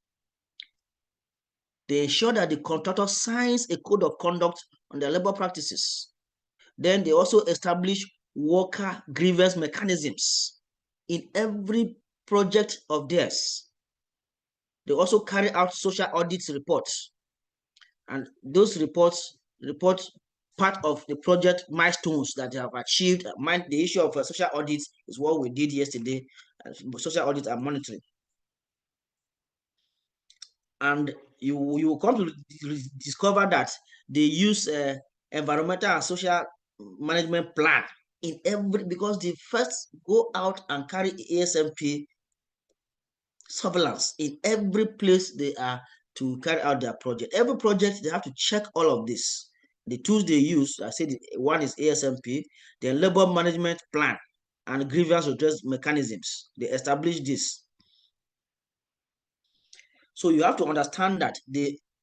They ensure that the contractor signs a code of conduct on their labor practices. Then they also establish worker grievance mechanisms in every project of theirs. They also carry out social audits reports, and those reports report part of the project milestones that they have achieved. The issue of social audits is what we did yesterday, social audit and monitoring. And you will come to discover that they use environmental and social management plan in every, because they first go out and carry ASMP surveillance in every place they are to carry out their project. Every project, they have to check all of this. The tools they use, I said one is ASMP, the labor management plan, and grievance redress mechanisms. They establish this. So you have to understand that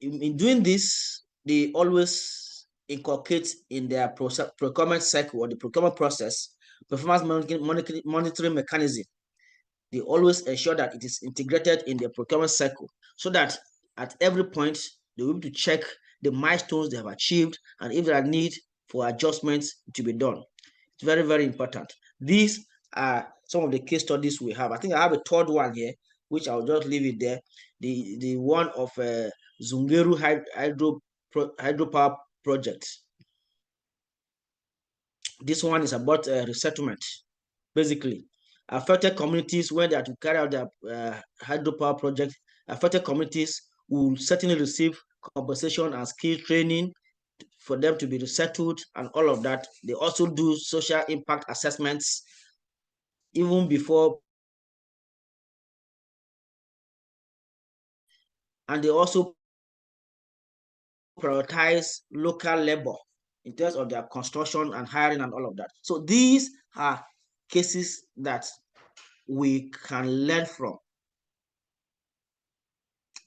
in doing this, they always inculcate in their procurement cycle or the procurement process, performance monitoring mechanism. They always ensure that it is integrated in their procurement cycle, so that at every point, they will be able to check the milestones they have achieved, and if there are need for adjustments to be done. It's very, very important. These are some of the case studies we have. I think I have a third one here, which I'll just leave it there. The one of Zungeru hydropower project. This one is about resettlement, basically. Affected communities, when they are to carry out their hydropower project, affected communities will certainly receive compensation and skill training for them to be resettled and all of that. They also do social impact assessments even before, and they also prioritize local labor in terms of their construction and hiring and all of that. So these are cases that we can learn from.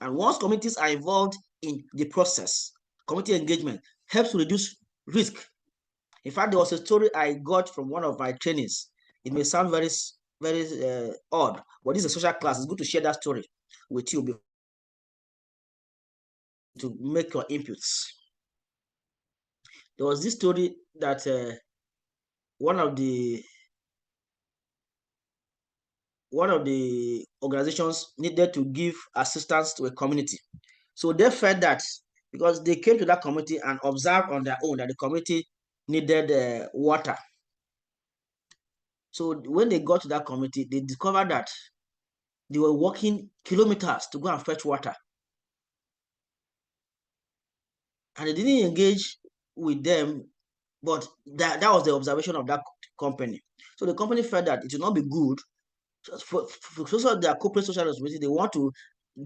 And once communities are involved in the process, community engagement helps to reduce risk. In fact, there was a story I got from one of my trainings. It may sound very, very odd, but this is a social class. It's good to share that story with you to make your inputs. There was this story that one of the organizations needed to give assistance to a community. So they felt that because they came to that community and observed on their own that the community needed water. So when they got to that community, they discovered that they were walking kilometers to go and fetch water. And they didn't engage with them, but that was the observation of that company. So the company felt that it would not be good for their corporate social responsibility. They want to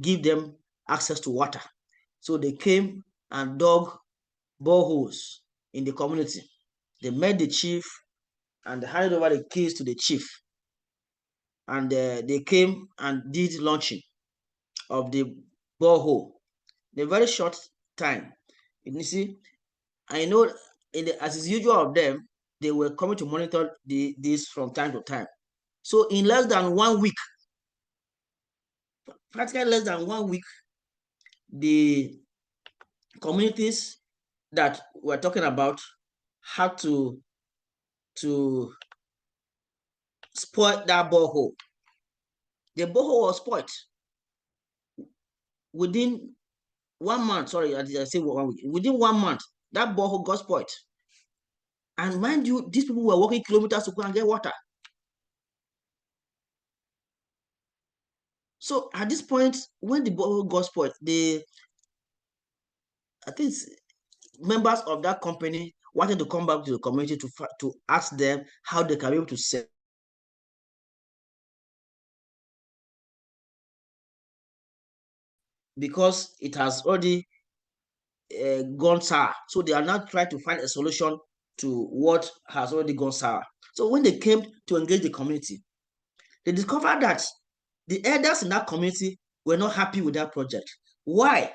give them access to water. So they came and dug boreholes in the community. They met the chief and they handed over the keys to the chief. And they came and did launching of the borehole in a very short time. You see, I know as is usual of them, they were coming to monitor this from time to time. So in less than 1 week, practically less than 1 week, the communities that we're talking about had to spoil that borehole. The borehole was spoiled within 1 month. Sorry, I say 1 week. Within 1 month, that borehole got spoiled. And mind you, these people were walking kilometers to go and get water. So at this point, when the borehole got spoiled, I think members of that company wanted to come back to the community to ask them how they can be able to sell. Because it has already gone sour. So they are now trying to find a solution to what has already gone sour. So when they came to engage the community, they discovered that the elders in that community were not happy with that project. Why?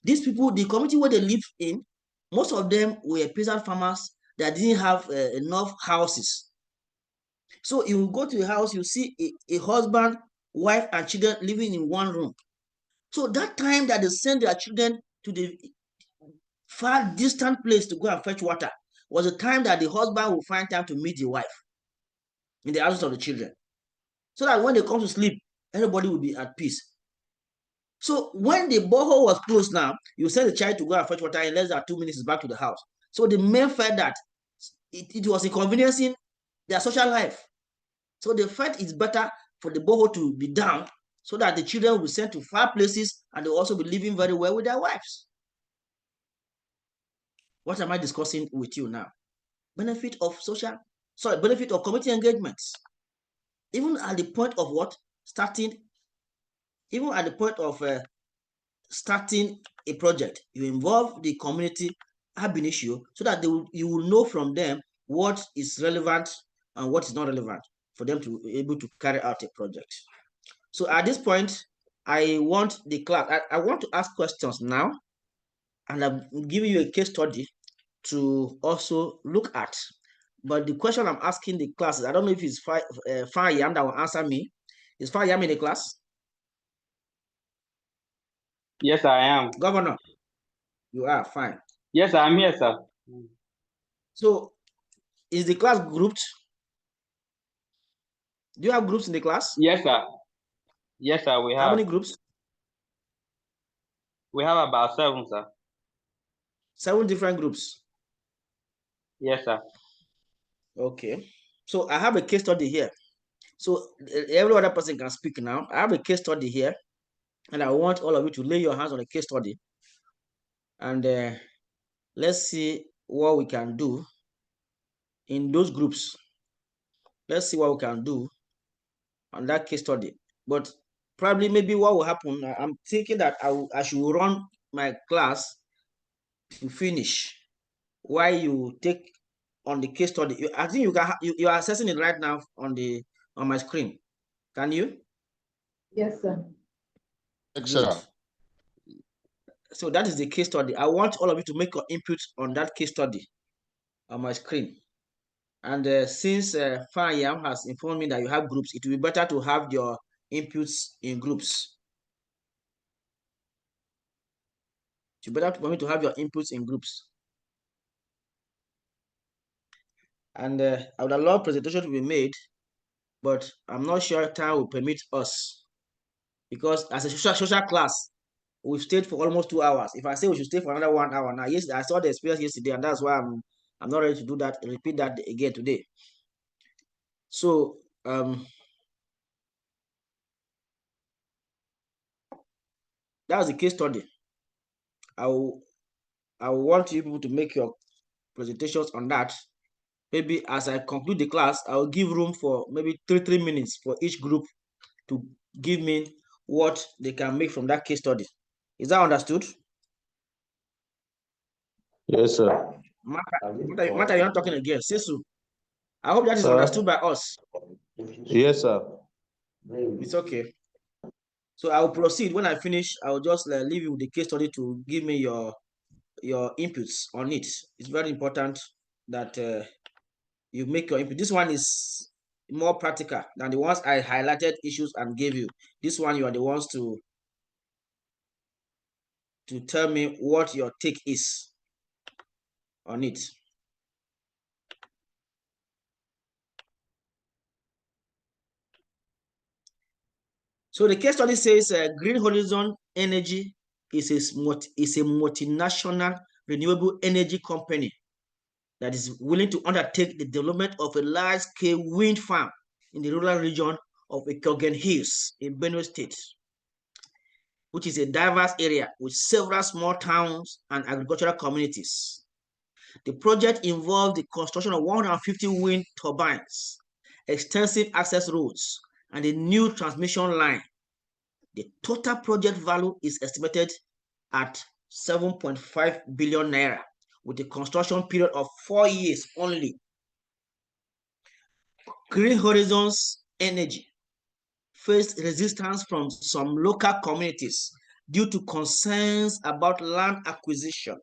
These people, the community where they live in, most of them were peasant farmers that didn't have enough houses. So you go to a house, you see a husband, wife, and children living in one room. So that time that they send their children to the far distant place to go and fetch water was the time that the husband will find time to meet the wife in the absence of the children. So that when they come to sleep, everybody will be at peace. So when the borehole was closed now, you send the child to go and fetch water in less than 2 minutes is back to the house. So the men felt that it was inconveniencing their social life. So they felt it's better for the borehole to be down so that the children will be sent to far places and they'll also be living very well with their wives. What am I discussing with you now? Benefit of community engagements. Even at the point of starting a project, you involve the community ab initio so that you will know from them what is relevant and what is not relevant for them to be able to carry out a project. So at this point, I want the class, I want to ask questions now, and I'm giving you a case study to also look at. But the question I'm asking the class is, I don't know if it's Faryam that will answer me. Is Faryam in the class? Yes, I am. Governor, you are fine. Yes, I'm here, sir. So, is the class grouped? Do you have groups in the class? Yes, sir. Yes, sir, we have. How many groups? We have about 7, sir. 7 different groups? Yes, sir. Okay. So, I have a case study here. So, every other person can speak now. I have a case study here, and I want all of you to lay your hands on the case study. And let's see what we can do in those groups. Let's see what we can do on that case study. But probably maybe what will happen, I'm thinking that I should run my class to finish while you take on the case study. I think you are accessing it right now on my screen. Can you? Yes, sir. Yes, sir. So that is the case study. I want all of you to make your input on that case study on my screen. And since Fayam has informed me that you have groups, it will be better to have your inputs in groups. It's better for me to have your inputs in groups. And I would allow presentation to be made, but I'm not sure time will permit us, because as a social class, we've stayed for almost 2 hours. If I say we should stay for another 1 hour now, yes, I saw the experience yesterday, and that's why I'm not ready to do that, repeat that again today. So that's the case study. I want you people to make your presentations on that. Maybe as I conclude the class, I'll give room for maybe 3 minutes for each group to give me what they can make from that case study. Is that understood? Yes, sir. Mata, you're not talking again. Sisu, I hope that is understood by us. Yes, sir. It's okay. So I'll proceed. When I finish, I'll just leave you with the case study to give me your inputs on it. It's very important that you make your input. This one is more practical than the ones I highlighted issues and gave you. This one, you are the ones to tell me what your take is on it. So the case study says Green Horizon Energy is a multinational renewable energy company that is willing to undertake the development of a large-scale wind farm in the rural region of Ikogen Hills in Benue State, which is a diverse area with several small towns and agricultural communities. The project involved the construction of 150 wind turbines, extensive access roads, and a new transmission line. The total project value is estimated at 7.5 billion naira, with a construction period of 4 years only. Green Horizons Energy faced resistance from some local communities due to concerns about land acquisition,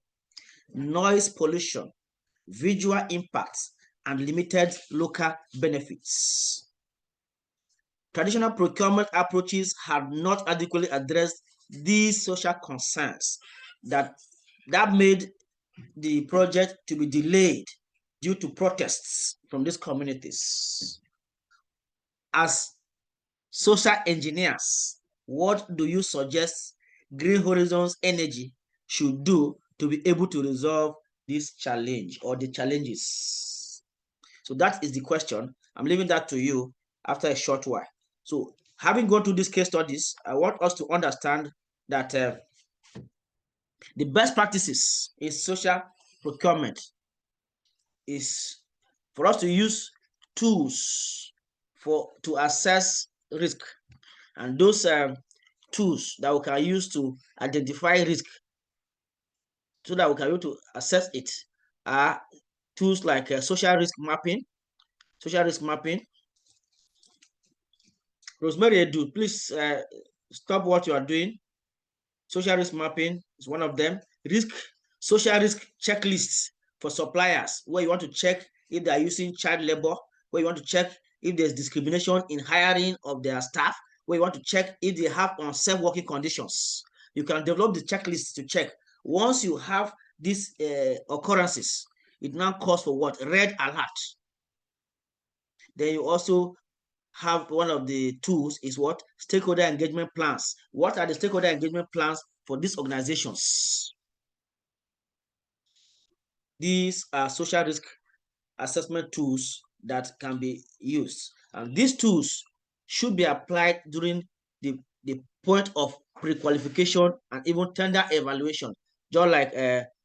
noise pollution, visual impacts, and limited local benefits. Traditional procurement approaches have not adequately addressed these social concerns that made the project to be delayed due to protests from these communities. As social engineers, what do you suggest Green Horizons Energy should do to be able to resolve this challenge or the challenges? So that is the question. I'm leaving that to you after a short while. So having gone through these case studies, I want us to understand that the best practices in social procurement is for us to use tools to assess risk, and those tools that we can use to identify risk so that we can be able to assess it are tools like social risk mapping. Rosemary Edu, please stop what you are doing. Social risk mapping is one of them. Social risk checklists for suppliers, where you want to check if they are using child labor, where you want to check if there's discrimination in hiring of their staff, where you want to check if they have unsafe working conditions. You can develop the checklist to check. Once you have these occurrences, it now calls for what? Red alert. Then you also have one of the tools is what? Stakeholder engagement plans. What are the stakeholder engagement plans for these organizations? These are social risk assessment tools that can be used. And these tools should be applied during the point of pre-qualification and even tender evaluation. Just like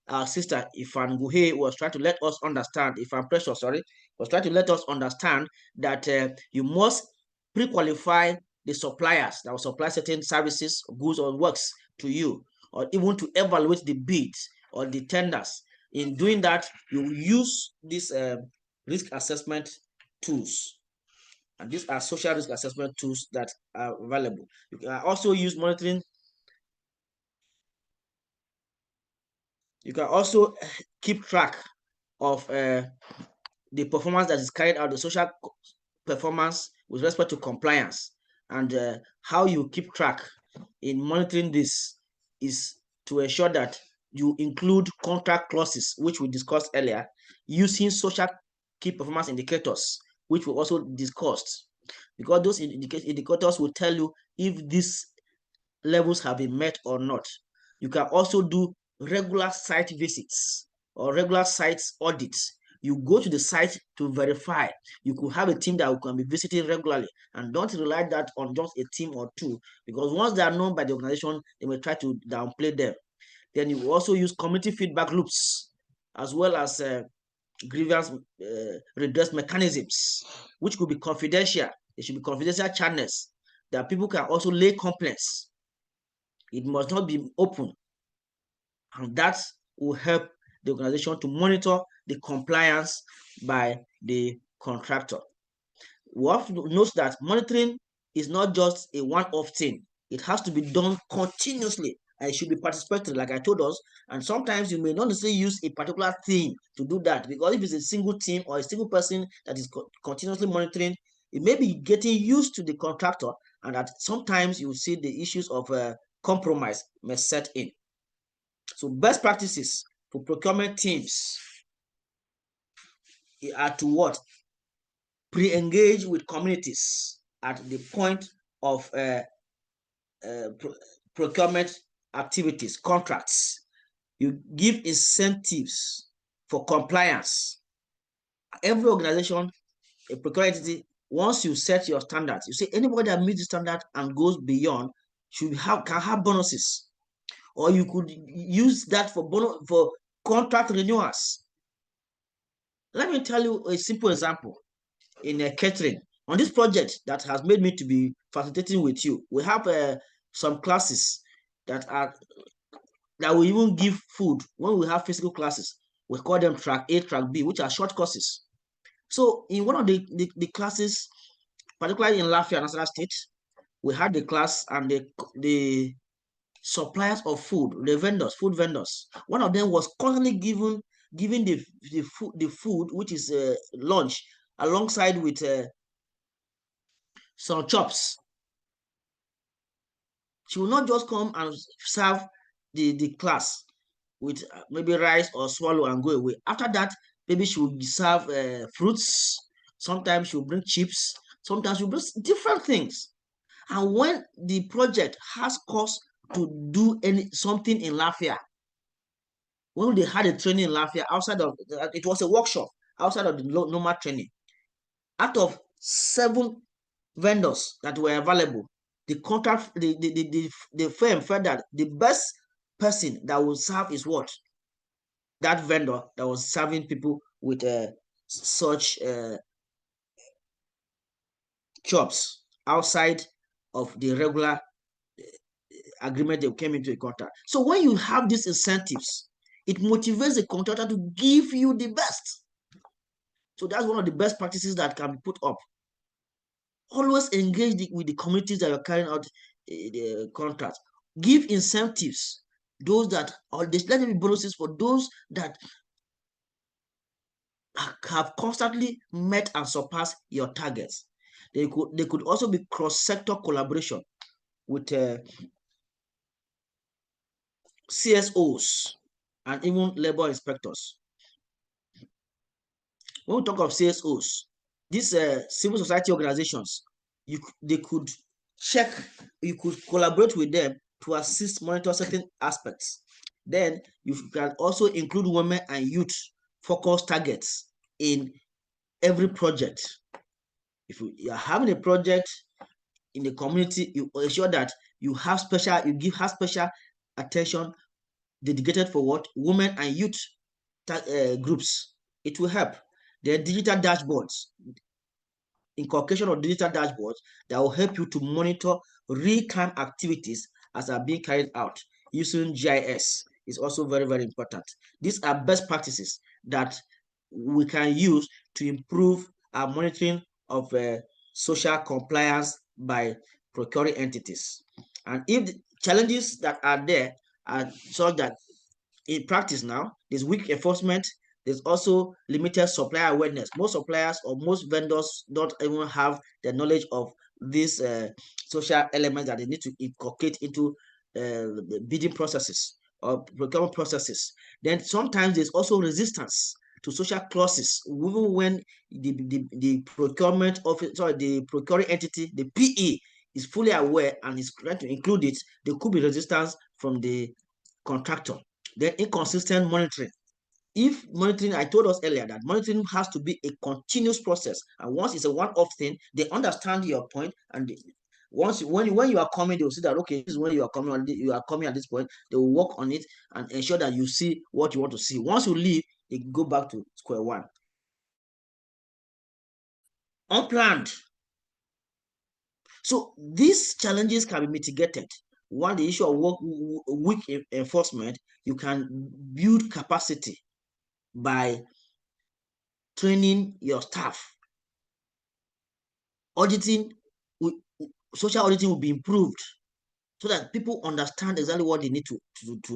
our sister Ifan Guhe was trying to let us understand, Ifan Precious, sorry, was trying to let us understand that you must pre-qualify the suppliers that will supply certain services, goods, or works to you, or even to evaluate the bids or the tenders. In doing that, you use these risk assessment tools. And these are social risk assessment tools that are available. You can also use monitoring. You can also keep track of the performance that is carried out, the social performance with respect to compliance, and how you keep track in monitoring this is to ensure that you include contract clauses, which we discussed earlier, using social key performance indicators, which we also discussed, because those indicators will tell you if these levels have been met or not. You can also do regular site visits or regular site audits. You go to the site to verify. You could have a team that can be visiting regularly, and don't rely that on just a team or two, because once they are known by the organization, they may try to downplay them. Then you also use community feedback loops, as well as grievance redress mechanisms, which could be confidential. It should be confidential channels that people can also lay complaints. It must not be open, and that will help the organization to monitor the compliance by the contractor. We have to note that monitoring is not just a one-off thing. It has to be done continuously, and it should be participatory, like I told us. And sometimes you may not necessarily use a particular team to do that, because if it's a single team or a single person that is continuously monitoring, it may be getting used to the contractor, and that sometimes you see the issues of compromise may set in. So best practices for procurement teams are to what? Pre-engage with communities at the point of procurement activities, contracts. You give incentives for compliance. Every organization, a procurement entity, once you set your standards, you say anybody that meets the standard and goes beyond can have bonuses, or you could use that for contract renewals. Let me tell you a simple example. In catering, on this project that has made me to be facilitating with you, we have some classes that we even give food when we have physical classes. We call them track A, track B, which are short courses. So in one of the classes, particularly in Lafayette, National State, we had the class, and the suppliers of food, the vendors, food vendors, one of them was constantly giving the food, which is lunch, alongside with some chops. She will not just come and serve the class with maybe rice or swallow and go away. After that, maybe she will serve fruits. Sometimes she will bring chips. Sometimes she will bring different things. And when the project has cost to do something in Lafayette, when they had a training in Lafayette, outside of it was a workshop outside of the normal training, out of 7 vendors that were available, the contract, the firm felt that the best person that will serve is what? That vendor that was serving people with such jobs outside of the regular agreement they came into a contract. So when you have these incentives, it motivates the contractor to give you the best. So that's one of the best practices that can be put up. Always engage with the communities that you're carrying out the contract. Give incentives, those that, or let there be bonuses for those that have constantly met and surpassed your targets. They could also be cross-sector collaboration with CSOs and even labor inspectors. When we talk of CSOs, these civil society organizations, they could check, you could collaborate with them to assist monitor certain aspects. Then you can also include women and youth focus targets in every project. If you are having a project in the community, you ensure that you give special attention dedicated for what? Women and youth groups. It will help. There are digital dashboards, inculcation of digital dashboards that will help you to monitor real-time activities as are being carried out using GIS is also very, very important. These are best practices that we can use to improve our monitoring of social compliance by procuring entities. And if the challenges that are there are such that in practice now, there's weak enforcement, There's also limited supplier awareness. Most suppliers or most vendors don't even have the knowledge of these social elements that they need to inculcate into the bidding processes or procurement processes. Then sometimes there's also resistance to social clauses, even when the procurement office, sorry, the procuring entity, the PE, is fully aware and is trying to include it. There could be resistance from the contractor. Then inconsistent monitoring. If monitoring, I told us earlier that monitoring has to be a continuous process, and once it's a one-off thing, they understand your point, and when you are coming, they will see that okay, this is when you are coming at this point. They will work on it and ensure that you see what you want to see. Once you leave, they go back to square one. Unplanned. So these challenges can be mitigated. One, the issue of weak enforcement, you can build capacity by training your staff. Auditing, social auditing will be improved so that people understand exactly what they need to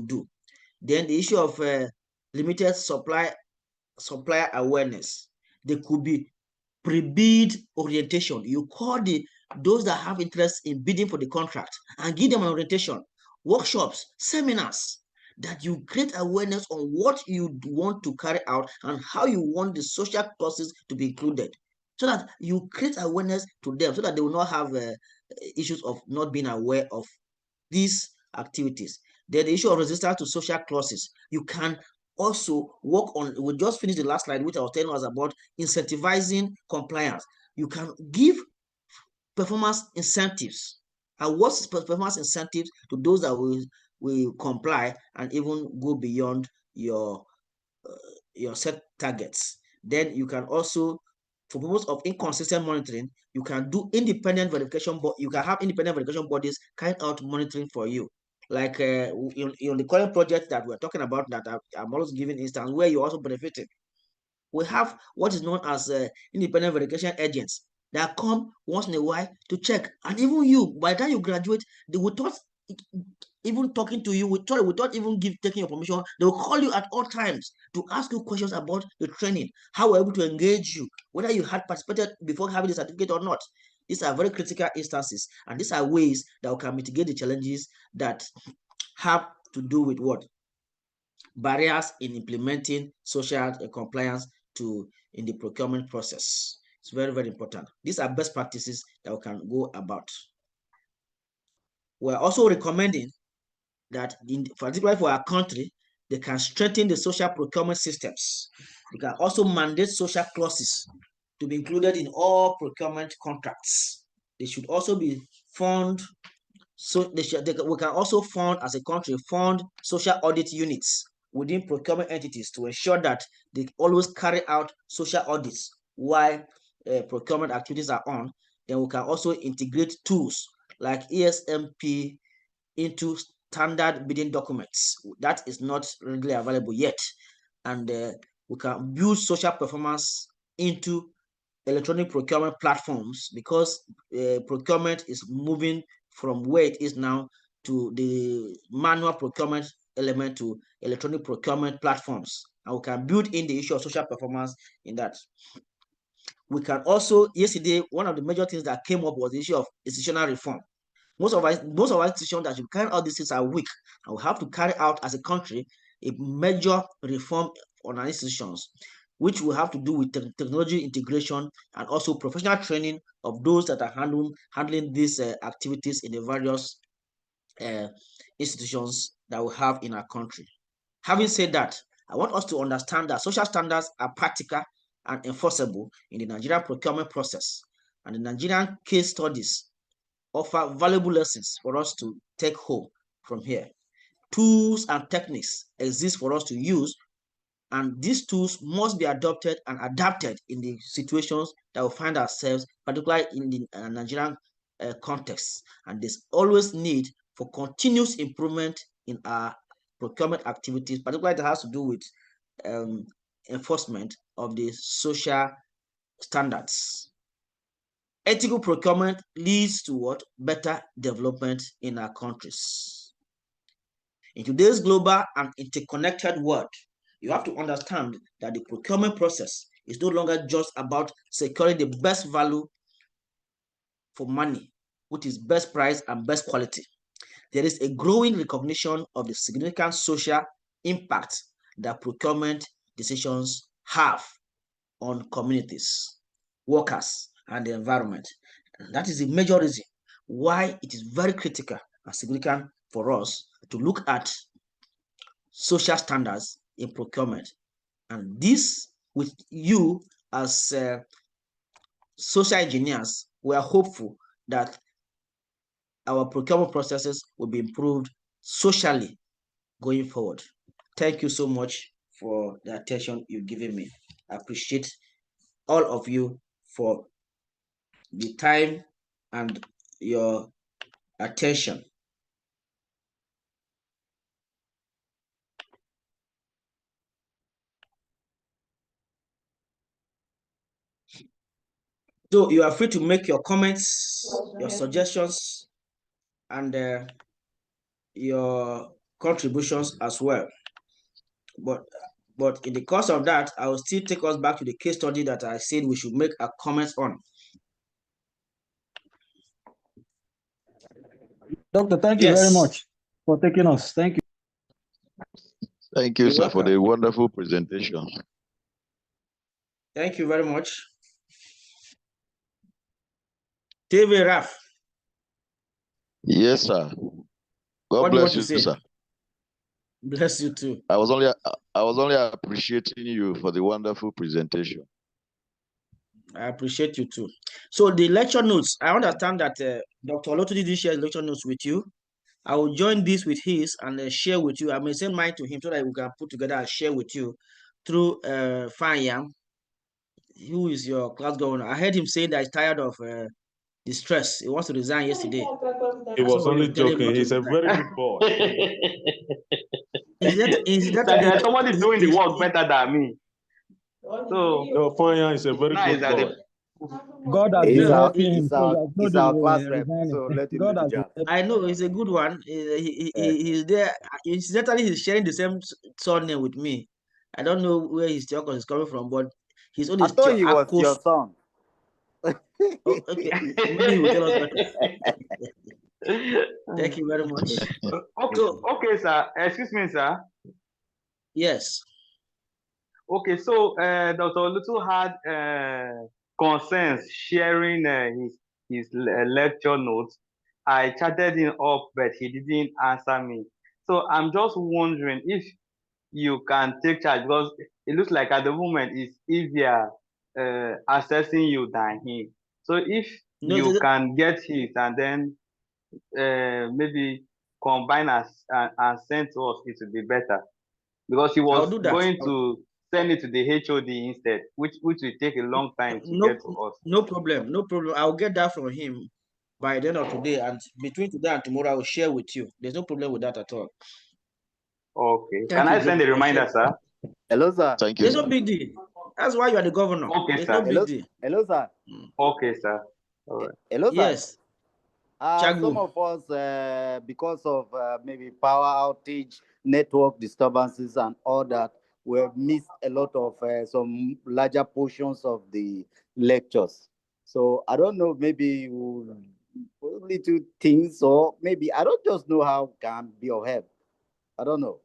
do. Then the issue of limited supplier awareness. There could be pre-bid orientation. You call those that have interest in bidding for the contract and give them an orientation, workshops, seminars, that you create awareness on what you want to carry out and how you want the social clauses to be included, so that you create awareness to them so that they will not have issues of not being aware of these activities. Then the issue of resistance to social clauses. You can also work on, we just finished the last slide, which I was telling us about incentivizing compliance. You can give performance incentives. And what's performance incentives to those that will comply and even go beyond your set targets. Then you can also, for purpose of inconsistent monitoring, you can do independent verification, but you can have independent verification bodies carrying out monitoring for you. Like in the current project that we're talking about, that I'm always giving instance where you're also benefiting. We have what is known as independent verification agents that come once in a while to check. And even you, by the time you graduate, they will not even talking to you, without even taking your permission. They will call you at all times to ask you questions about the training, how we're able to engage you, whether you had participated before having the certificate or not. These are very critical instances, and these are ways that we can mitigate the challenges that have to do with what? Barriers in implementing social compliance in the procurement process. It's very, very important. These are best practices that we can go about. We're also recommending that, particularly for our country, they can strengthen the social procurement systems. They can also mandate social clauses to be included in all procurement contracts. They should also be fund. So we can also fund, as a country, fund social audit units within procurement entities to ensure that they always carry out social audits while procurement activities are on. Then we can also integrate tools like ESMP into standard bidding documents. That is not readily available yet. And we can build social performance into electronic procurement platforms, because procurement is moving from where it is now to the manual procurement element to electronic procurement platforms. And we can build in the issue of social performance in that. We can also, yesterday, one of the major things that came up was the issue of institutional reform. Most of our institutions that should carry out these things are weak, and we have to carry out, as a country, a major reform on our institutions, which will have to do with technology integration and also professional training of those that are handling these activities in the various institutions that we have in our country. Having said that, I want us to understand that social standards are practical and enforceable in the Nigerian procurement process, and the Nigerian case studies offer valuable lessons for us to take home from here. Tools and techniques exist for us to use, and these tools must be adopted and adapted in the situations that we find ourselves, particularly in the Nigerian context. And there's always need for continuous improvement in our procurement activities, particularly that has to do with enforcement of the social standards. Ethical procurement leads to what? Better development in our countries. In today's global and interconnected world, you have to understand that the procurement process is no longer just about securing the best value for money, which is best price and best quality. There is a growing recognition of the significant social impact that procurement decisions have on communities, workers, and the environment. And that is the major reason why it is very critical and significant for us to look at social standards in procurement. And this, with you as social engineers, we are hopeful that our procurement processes will be improved socially going forward. Thank you so much for the attention you've given me. I appreciate all of you for the time and your attention. So you are free to make your comments, your suggestions, and your contributions as well. But in the course of that, I will still take us back to the case study that I said we should make a comment on. Doctor, thank you very much for taking us. Thank you. Thank you, You're sir, welcome. for the wonderful presentation. Thank you very much. TV Raf. Yes, sir. God What do you bless want to you, say? sir. Bless you too. I was only appreciating you for the wonderful presentation. I appreciate you too. So the lecture notes, I understand that Dr. Olotu didn't share lecture notes with you. I will join this with his and share with you. I may send mine to him so that we can put together and share with you through Fanyam, who is your class governor. I heard him say that he's tired of the stress. He wants to resign yesterday. He was only joking. He's a very good boy. Somebody doing the work better than me. So no, Fanya is a very good boy. God has been helping him. He's our class rep, so let him do the job. I know he's a good one. He's there. Incidentally, he's sharing the same surname with me. I don't know where his Theocos is coming from, but his own is I thought he was your son. Oh, okay. Maybe he will tell us better. Thank you very much. Okay, sir. Excuse me, sir. Yes. Okay, so Dr. Olutu had concerns sharing his lecture notes. I chatted him up, but he didn't answer me. So I'm just wondering if you can take charge, because it looks like at the moment it's easier assessing you than him. So if you can get his and then maybe combine and send to us, it would be better. Because he was going to send it to the HOD instead, which will take a long time to get to us. No problem. No problem. I'll get that from him by the end of today. And between today and tomorrow, I will share with you. There's no problem with that at all. Okay. Can I send a reminder, sir? Hello, sir. Thank you. There's no big deal. That's why you are the governor. Okay, There's sir. no big deal. Hello, sir. Okay, sir. All right. Hello, sir. Yes. Some of us, because of maybe power outage, network disturbances, and all that, we have missed a lot of some larger portions of the lectures. So I don't know, maybe little things, or maybe I don't just know how can be of help. I don't know.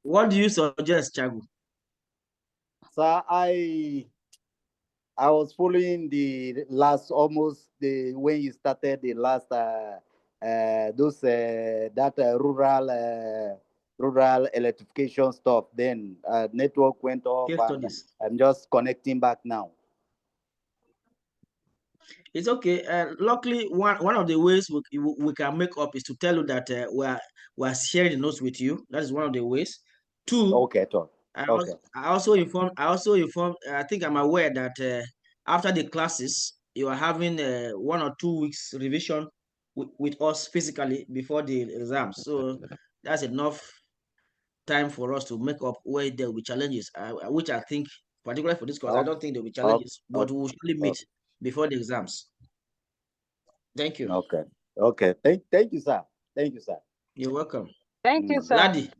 What do you suggest, Chagu? Sir, I was following the last when you started the last rural electrification stuff. Then network went off, and I'm just connecting back now. It's okay. Luckily, one of the ways we can make up is to tell you that we're sharing the notes with you. That is one of the ways. Two. Okay, Tom. I also informed. I think I'm aware that after the classes, you are having 1 or 2 weeks revision with us physically before the exams. So that's enough time for us to make up where there will be challenges, which I think, particularly for this course, I don't think there will be challenges, but we will surely meet before the exams. Thank you. Okay. Thank you, sir. Thank you, sir. You're welcome. Thank you, sir. Ladi,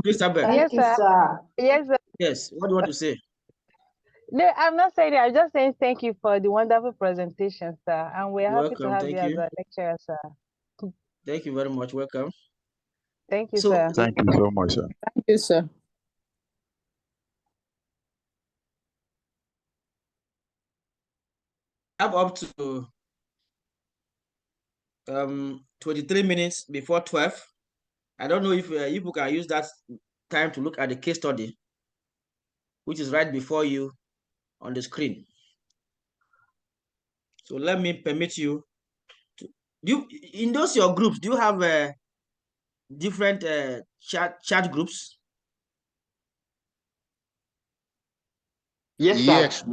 Christabel. Yes, sir. Yes, sir. Yes, what do you want to say? No, I'm not saying that. I'm just saying thank you for the wonderful presentation, sir. And we're You're happy to welcome. have Thank you as you. a lecturer, sir. Thank you very much. Welcome. Thank you, So, sir. Thank you so much, sir. Thank you, sir. I'm up to 23 minutes before 12. I don't know if you can use that time to look at the case study, which is right before you on the screen. So let me permit you to, in those your groups, do you have different chat groups? Yes, Yes, sir.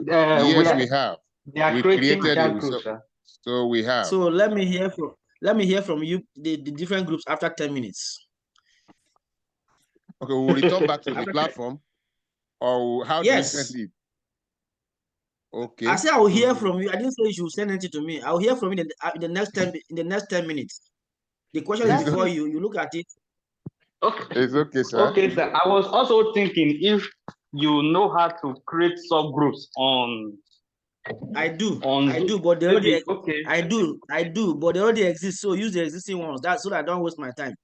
yes, we have. They are We creating created chat it, groups, sir. so we have. So let me hear from you the different groups after 10 minutes. Okay, we'll return back to the platform, or how do we send Yes. it? Okay. I said I will hear from you. I didn't say you should send anything to me. I will hear from you in the next 10 minutes. The question is before you. You look at it. Okay. It's okay, sir. Okay, sir. I was also thinking if you know how to create subgroups on. I do, on but they already. okay. I do, but they already exist. So use the existing ones. That's so that I don't waste my time.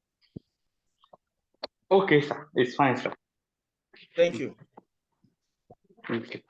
Okay, sir. It's fine, sir. Thank you. Okay.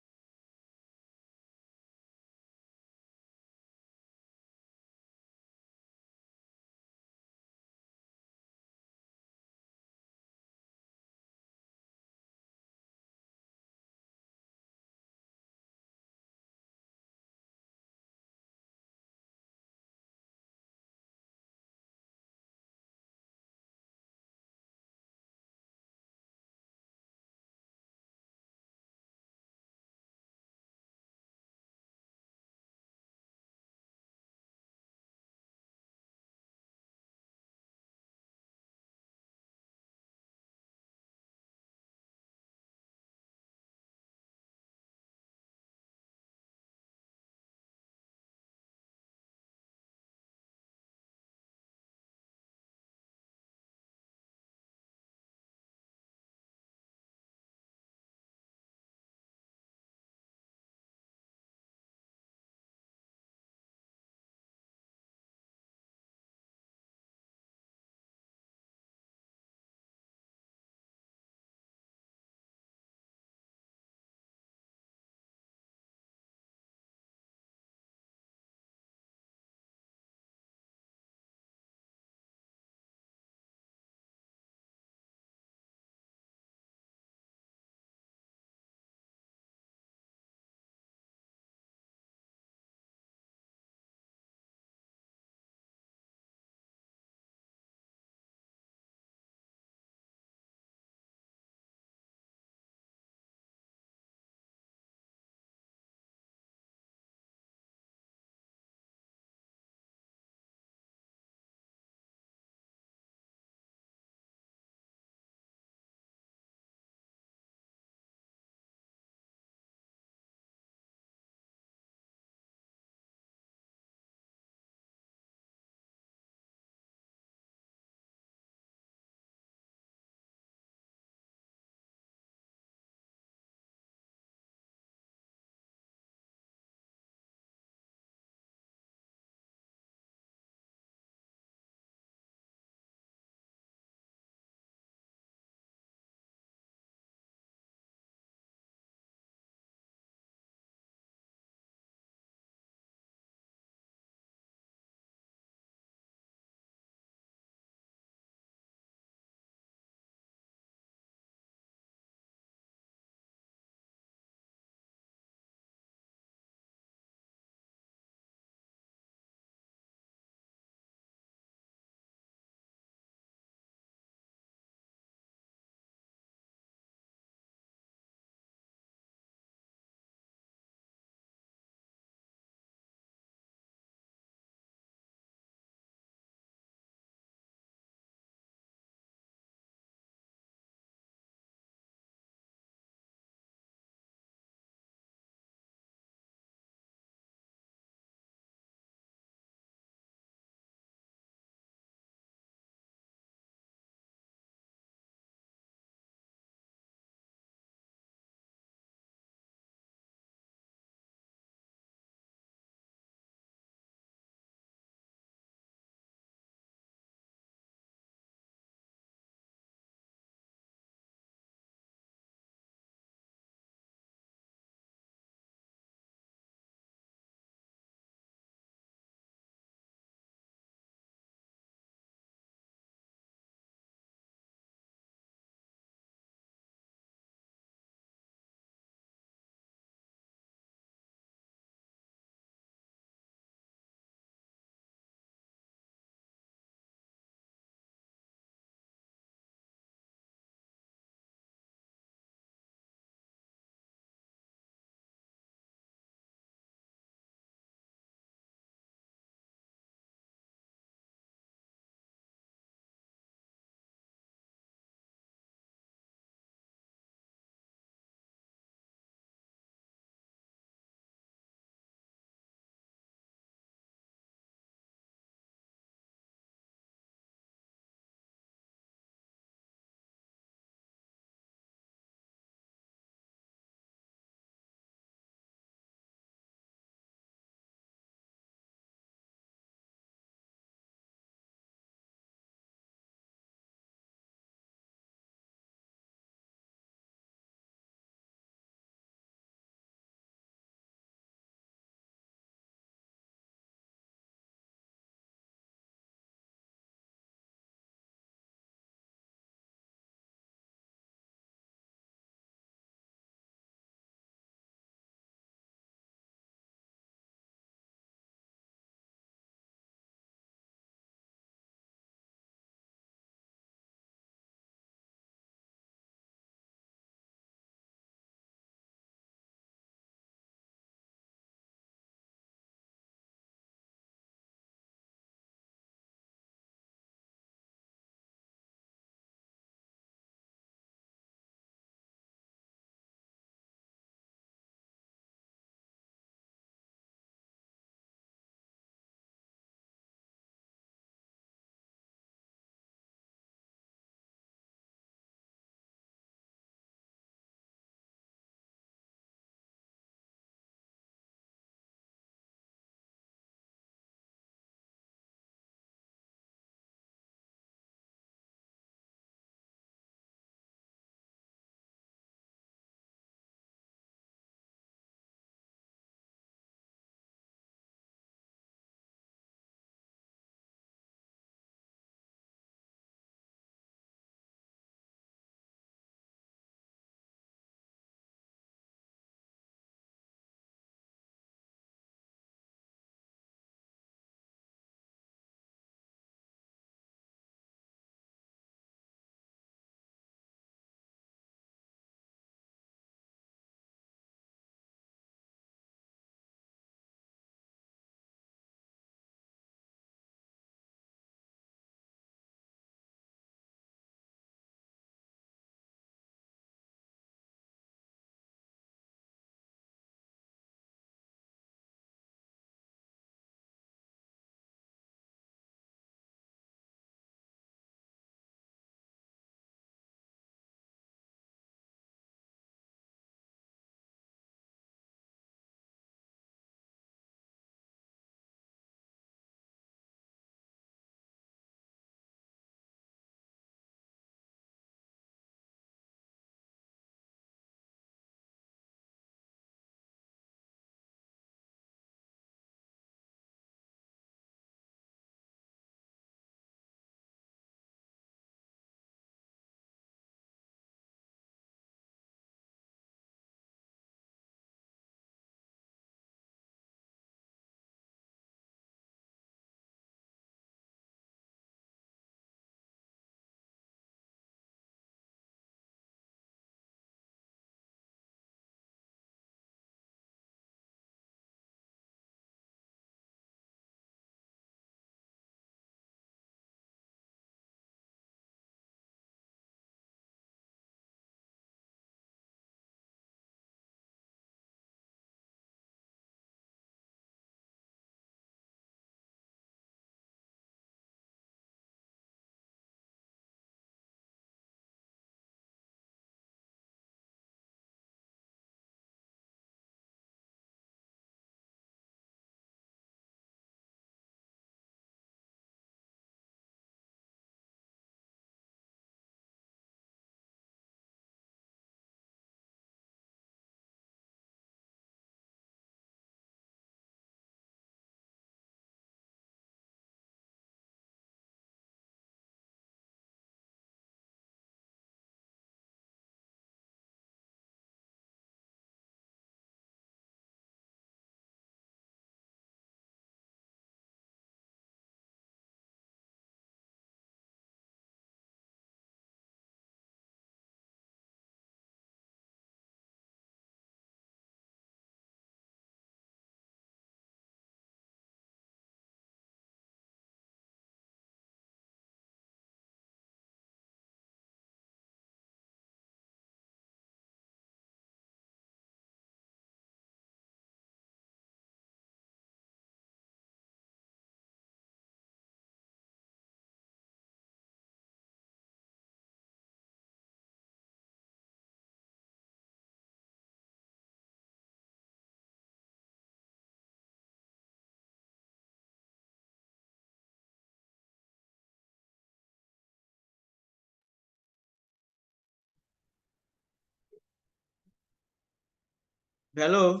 Hello.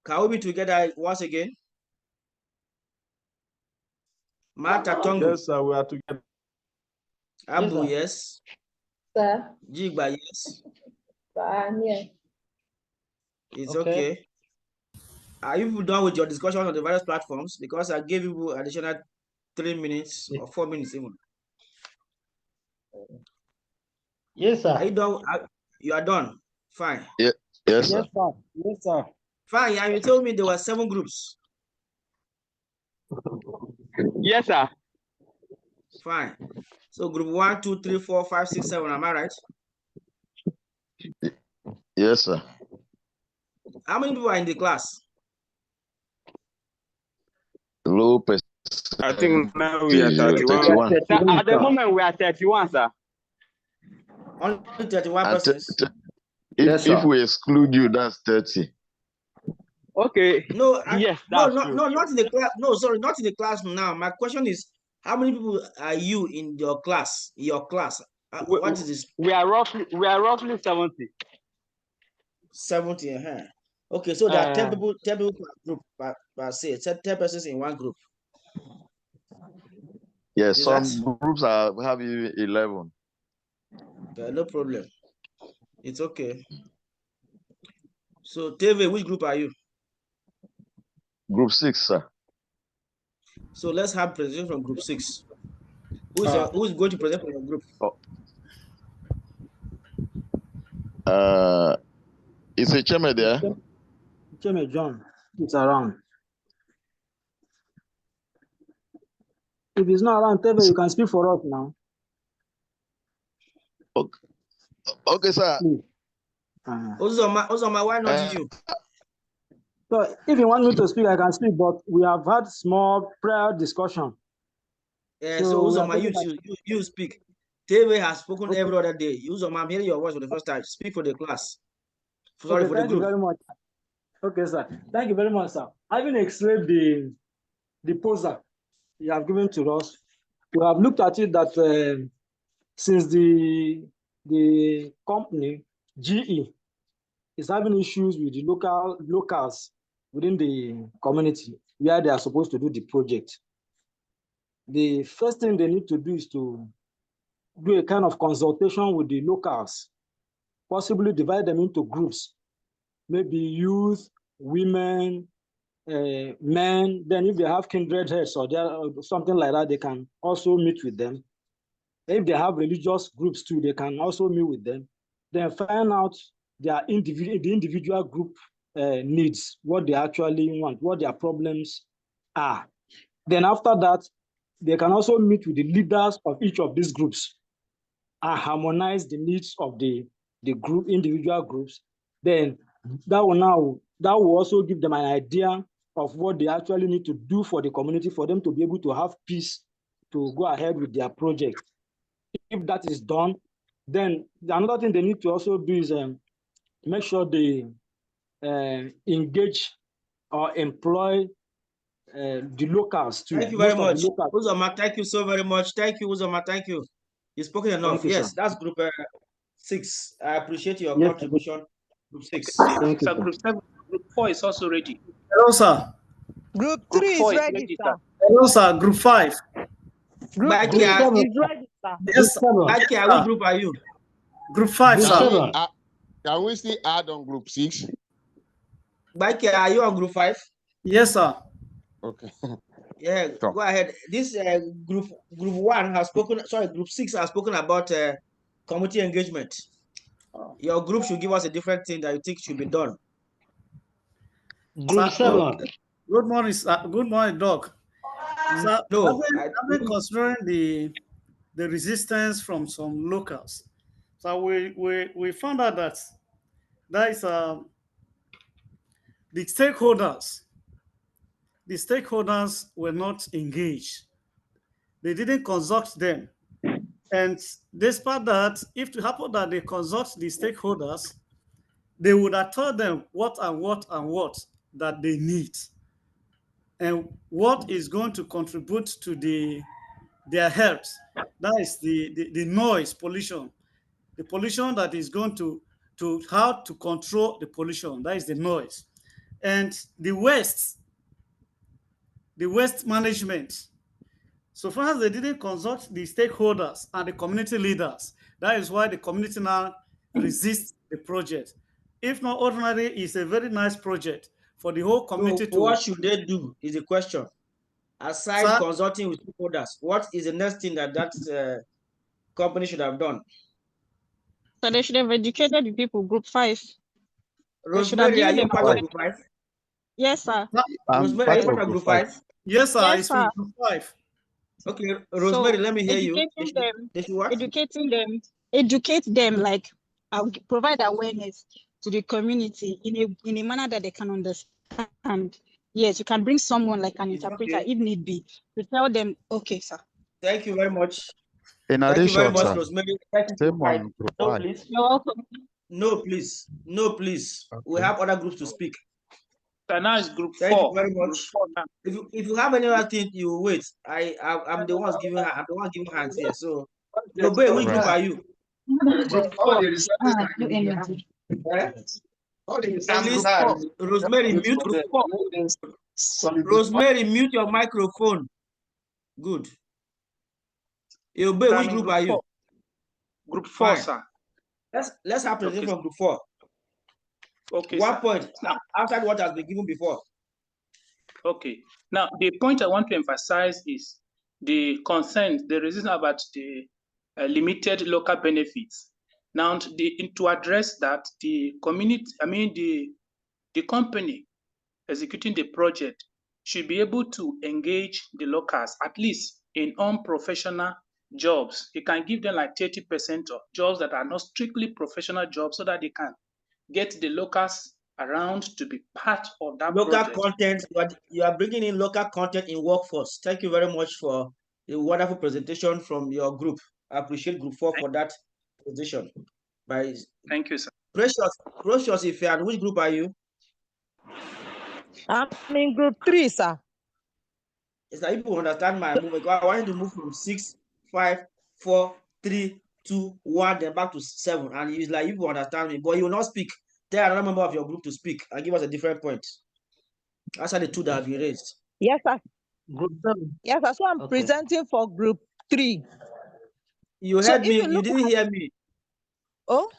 Can we be together once again? Martha Tongu. Yes, sir, we are together. Abu, yes. Sir. Jigba, yes. Sir, I'm here. It's okay. Are you done with your discussion on the various platforms? Because I gave you additional 3 minutes or 4 minutes even. Yes, sir. Are you done? You are done. Fine. Yeah. Yes, sir. Yes, sir. Yes, sir. Fine. And you told me there were 7 groups. Yes, sir. Fine. So group 1, 2, 3, 4, 5, 6, 7. Am I right? Yes, sir. How many people are in the class? Low percentage. I think now we are 31. 31. At the moment, we are 31, sir. Only 31 persons. If we exclude you, that's 30. Okay. No, yes, no, that's true. no, not in the class. No, sorry, not in the class now. My question is, how many people are you in your class? What is this? We are roughly 70. 70. Okay, so there are 10 people per group, per se. 10 persons in one group. Yes, some groups have 11. Okay, no problem. It's okay. So, Teve, which group are you? Group 6, sir. So let's have presentation from group 6. Who is going to present from your group? Is a chairman there? Chairman John, it's around. If it's not around, Teve, you can speak for us now. Okay, sir. Uzoma, why not you? So if you want me to speak, I can speak, but we have had small prior discussion. So Uzoma, you speak. Teve has spoken every other day. Uzoma, I'm hearing your voice for the first time. Speak for the class. Sorry, for the group. Thank you very much. Okay, sir. Thank you very much, sir. Having explained the poster you have given to us, we have looked at it that since the company GE is having issues with the locals within the community where they are supposed to do the project, the first thing they need to do is to do a kind of consultation with the locals, possibly divide them into groups, maybe youth, women, men. Then if they have kindred heads or something like that, they can also meet with them. If they have religious groups too, they can also meet with them. Then find out the individual group needs, what they actually want, what their problems are. Then after that, they can also meet with the leaders of each of these groups and harmonize the needs of the individual groups. Then that will also give them an idea of what they actually need to do for the community for them to be able to have peace to go ahead with their project. If that is done, then another thing they need to also do is make sure they engage or employ the locals too. Thank you very much. Uzoma, thank you so very much. Thank you, Uzoma. Thank you. You've spoken enough. You, yes, sir. that's group 6. I appreciate your contribution. Group 6. Thank you, Group 7. Group 4 is also ready. Hello, sir. Group 3 is ready, sir. Hello, sir. Group 5. Group 3 is ready, sir. Yes, sir. Bakia, which group are you? Group 5, sir. Can we still add on group 6? Bakia, are you on group 5? Yes, sir. Okay. Yeah, go ahead. This group 1 has spoken, sorry, group 6 has spoken about community engagement. Your group should give us a different thing that you think should be done. Group 7. Good morning, sir. Good morning, Doc. Sir, No, I've been considering the resistance from some locals. So we found out that there is the stakeholders were not engaged. They didn't consult them. And despite that, if it happened that they consult the stakeholders, they would have told them what that they need and what is going to contribute to their health. That is the noise pollution. the pollution that is going to how to control the pollution, that is the noise. And the waste management. So far as they didn't consult the stakeholders and the community leaders, that is why the community now resists the project. If not, ordinarily, it's a very nice project for the whole community So what should they do is the question. Aside consulting with stakeholders, what is the next thing that company should have done? So they should have educated the people, group 5. Rosemary, are you part of group 5? Yes, sir. Rosemary, are you part of group 5? Yes, sir. Yes, it's sir. Group 5. Okay, Rosemary, let me hear you. Educate them, like provide awareness to the community in a manner that they can understand. Yes, you can bring someone like an interpreter if need be to tell them. Okay, sir. Thank you very much. In Thank you very addition, much, sir, Rosemary. same on group No, 5. please. You're welcome. No, please. No, please. Okay. We have other groups to speak. So now it's group 4. Thank you very much. If you have any other thing, you wait. I'm the one giving hands here. So, Yobe, which group are you? Please, Rosemary, mute. Rosemary, mute your microphone. Good. Yobe, which group are you? Group 4, sir. Let's have presentation from group 4. Okay. One sir. point Now, outside what has been given before. okay. Now, the point I want to emphasize is the concern, the reason about the limited local benefits. Now, to address that, the community, the company executing the project should be able to engage the locals, at least in unprofessional jobs. You can give them like 30% of jobs that are not strictly professional jobs so that they can get the locals around to be part of that local project. Content, but you are bringing in local content in workforce. Thank you very much for a wonderful presentation from your group. I appreciate group 4 for that presentation. Thank you, sir. Precious, if you are, which group are you? I'm in group 3, sir. It's like people understand my movement. I want you to move from 6, 5, 4, 3, 2, 1, then back to 7. And it's like you understand me, but you will not speak. Tell another member of your group to speak and give us a different point. That's the 2 that have been raised. Yes, sir. Group 7. Yes, sir. So I'm presenting for group 3. You heard me. You didn't hear me. Oh?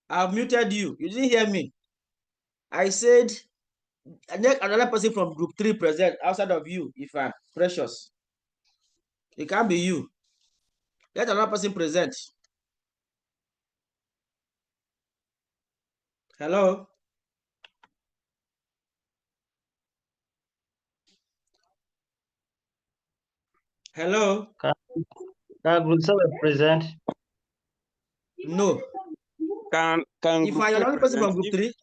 I've muted you. You didn't hear me. I said another person from group 3 present outside of you, if I'm Precious. It can't be you. Let another person present. Hello? Hello? Can group 7 present? No. If I am the only person from group 3,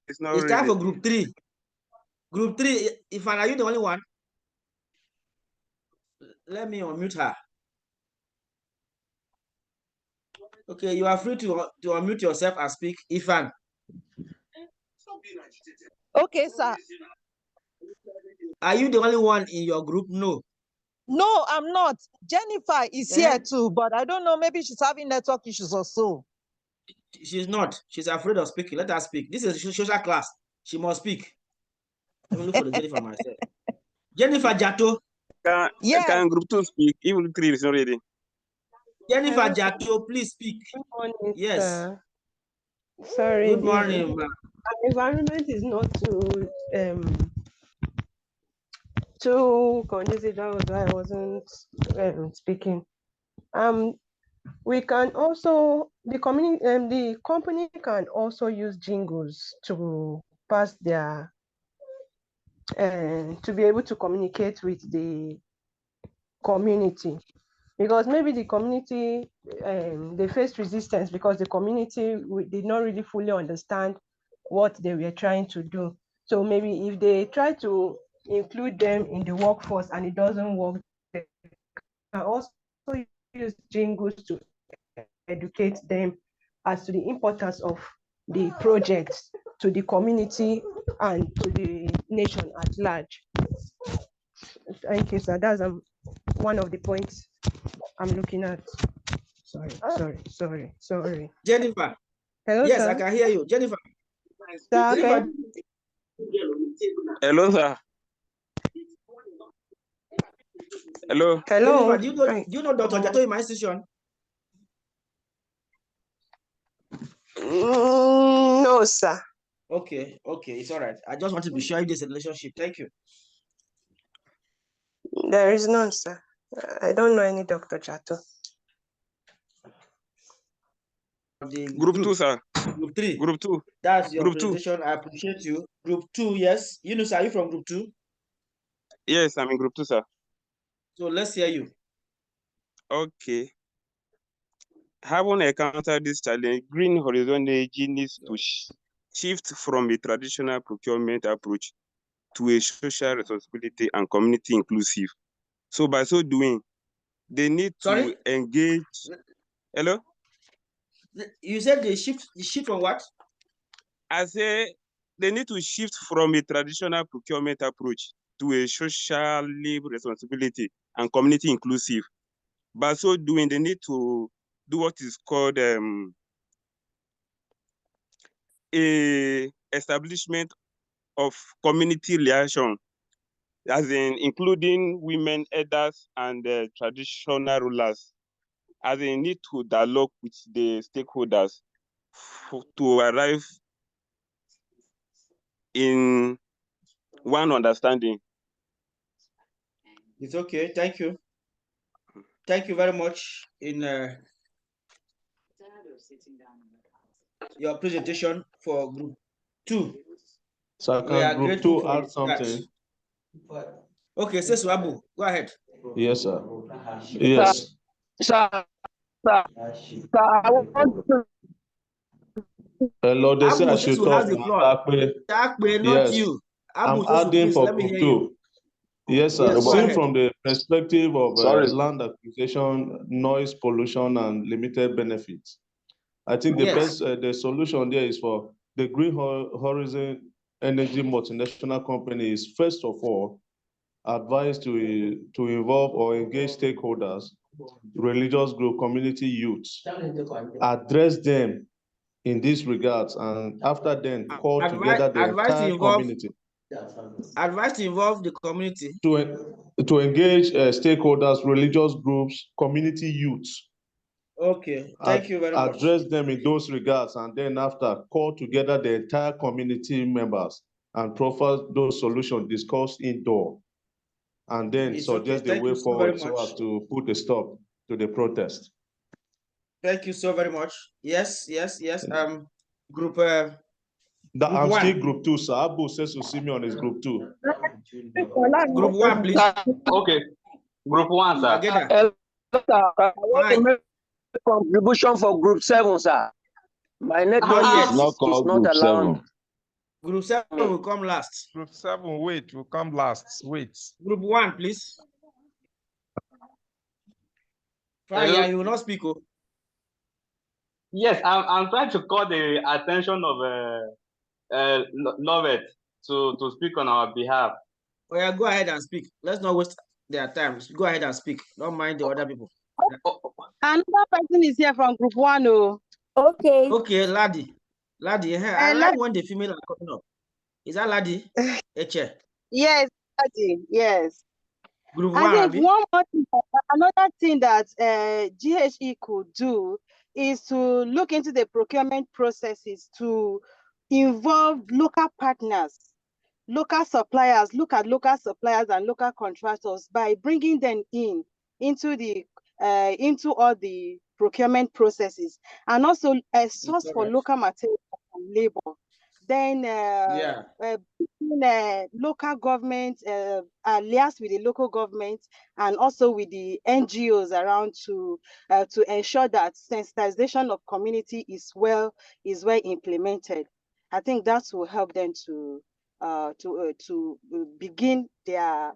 it's time for group 3. Group 3, if are you the only one? Let me unmute her. Okay, you are free to unmute yourself and speak. Ifan. Okay, sir. Are you the only one in your group? No. No, I'm not. Jennifer is here too, but I don't know. Maybe she's having network issues or so. She's not. She's afraid of speaking. Let her speak. This is a social class. She must speak. Let me look for the Jennifer myself. Jennifer Jato. Can group 2 speak? Even group 3 is not ready. Jennifer Jato, please speak. Good morning, yes. Sir. Sorry. Good morning, ma'am. Environment is not too conducive. That was why I wasn't speaking. We can also the company can also use jingles to pass their to be able to communicate with the community, because maybe the community they faced resistance because the community did not really fully understand what they were trying to do. So maybe if they try to include them in the workforce and it doesn't work, they can also use jingles to educate them as to the importance of the project to the community and to the nation at large. Thank you, sir. That's one of the points I'm looking at. Sorry. Jennifer. Hello, yes, sir. I can hear you. Jennifer. Sir, Jennifer. okay. Hello, sir. Hello. Jennifer, do you know Dr. Jato in my institution? No, sir. Okay, it's all right. I just want to be sure if there's a relationship. Thank you. There is none, sir. I don't know any Dr. Jato. Group 2, sir. Group 3. Group 2. That's your Group 2. presentation. I appreciate you. Group 2, yes. Yunus, are you from Group 2? Yes, I'm in Group 2, sir. So let's hear you. Okay. Having encountered this challenge, Green Horizon Energy needs to shift from a traditional procurement approach to a social responsibility and community inclusive. So by so doing, they need to engage. Hello? You said they shift from what? I say they need to shift from a traditional procurement approach to a socially responsibility and community inclusive. By so doing, they need to do what is called a establishment of community relation, as in including women elders and traditional rulers, as in need to dialogue with the stakeholders to arrive in one understanding. It's okay. Thank you. Thank you very much in your presentation for Group 2. So can Group 2 add something? Okay, Sesuabu, go ahead. Yes, sir. Yes. Sir, I want to. Hello, they say I should talk. Not you. I'm adding for Group 2. Yes, sir. Yes, Seen from the perspective of land acquisition, noise pollution, and limited benefits, I think the best the solution there is for the Green Horizon Energy multinational company is first of all advised to involve or engage stakeholders, religious group, community youths, address them in these regards, and after then call together the entire community. Advice to involve the community. To engage stakeholders, religious groups, community youths. Okay, thank you very much. Address them in those regards, and then after call together the entire community members and profile those solutions discussed indoor, and then suggest the way forward so as to put a stop to the protest. Thank you so very much. Yes. Group I'm still Group 2, sir. Abu says to see me on his Group 2. Group 1, please. Okay. Group 1, sir. I want to make a contribution for Group 7, sir. My network is not allowing. Group 7 will come last. Group 7, wait, will come last. Wait. Group 1, please. Fire, you will not speak. Yes, I'm trying to call the attention of Lovett to speak on our behalf. Oh, yeah, go ahead and speak. Let's not waste their time. Go ahead and speak. Don't mind the other people. Another person is here from Group 1. Oh. Okay. Okay, Laddie. I like when the female are coming up. Is that Laddie? Yes, Laddie. Yes. Group I 1. think another thing that GHE could do is to look into the procurement processes to involve local partners, local suppliers, look at local suppliers and local contractors by bringing them into all the procurement processes, and also a source for local material and labor. Then local government, liaise with the local government and also with the NGOs around to ensure that sensitization of community is well implemented. I think that will help them to begin their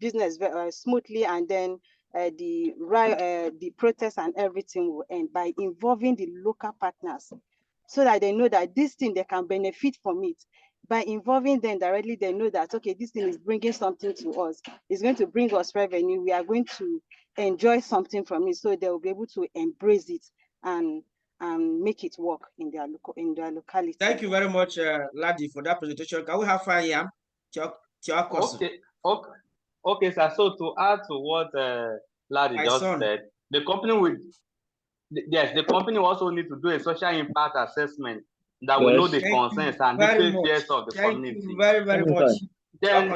business very smoothly, and then the protest and everything will end by involving the local partners, so that they know that this thing they can benefit from it. By involving them directly, they know that, okay, this thing is bringing something to us. It's going to bring us revenue. We are going to enjoy something from it, so they will be able to embrace it and make it work in their locality. Thank you very much, Ladi, for that presentation. Can we have Fayam? Okay, sir. So to add to what Ladi just said, the company will also need to do a social impact assessment that will know the concerns and different fears of the community. Thank you very, very much. Then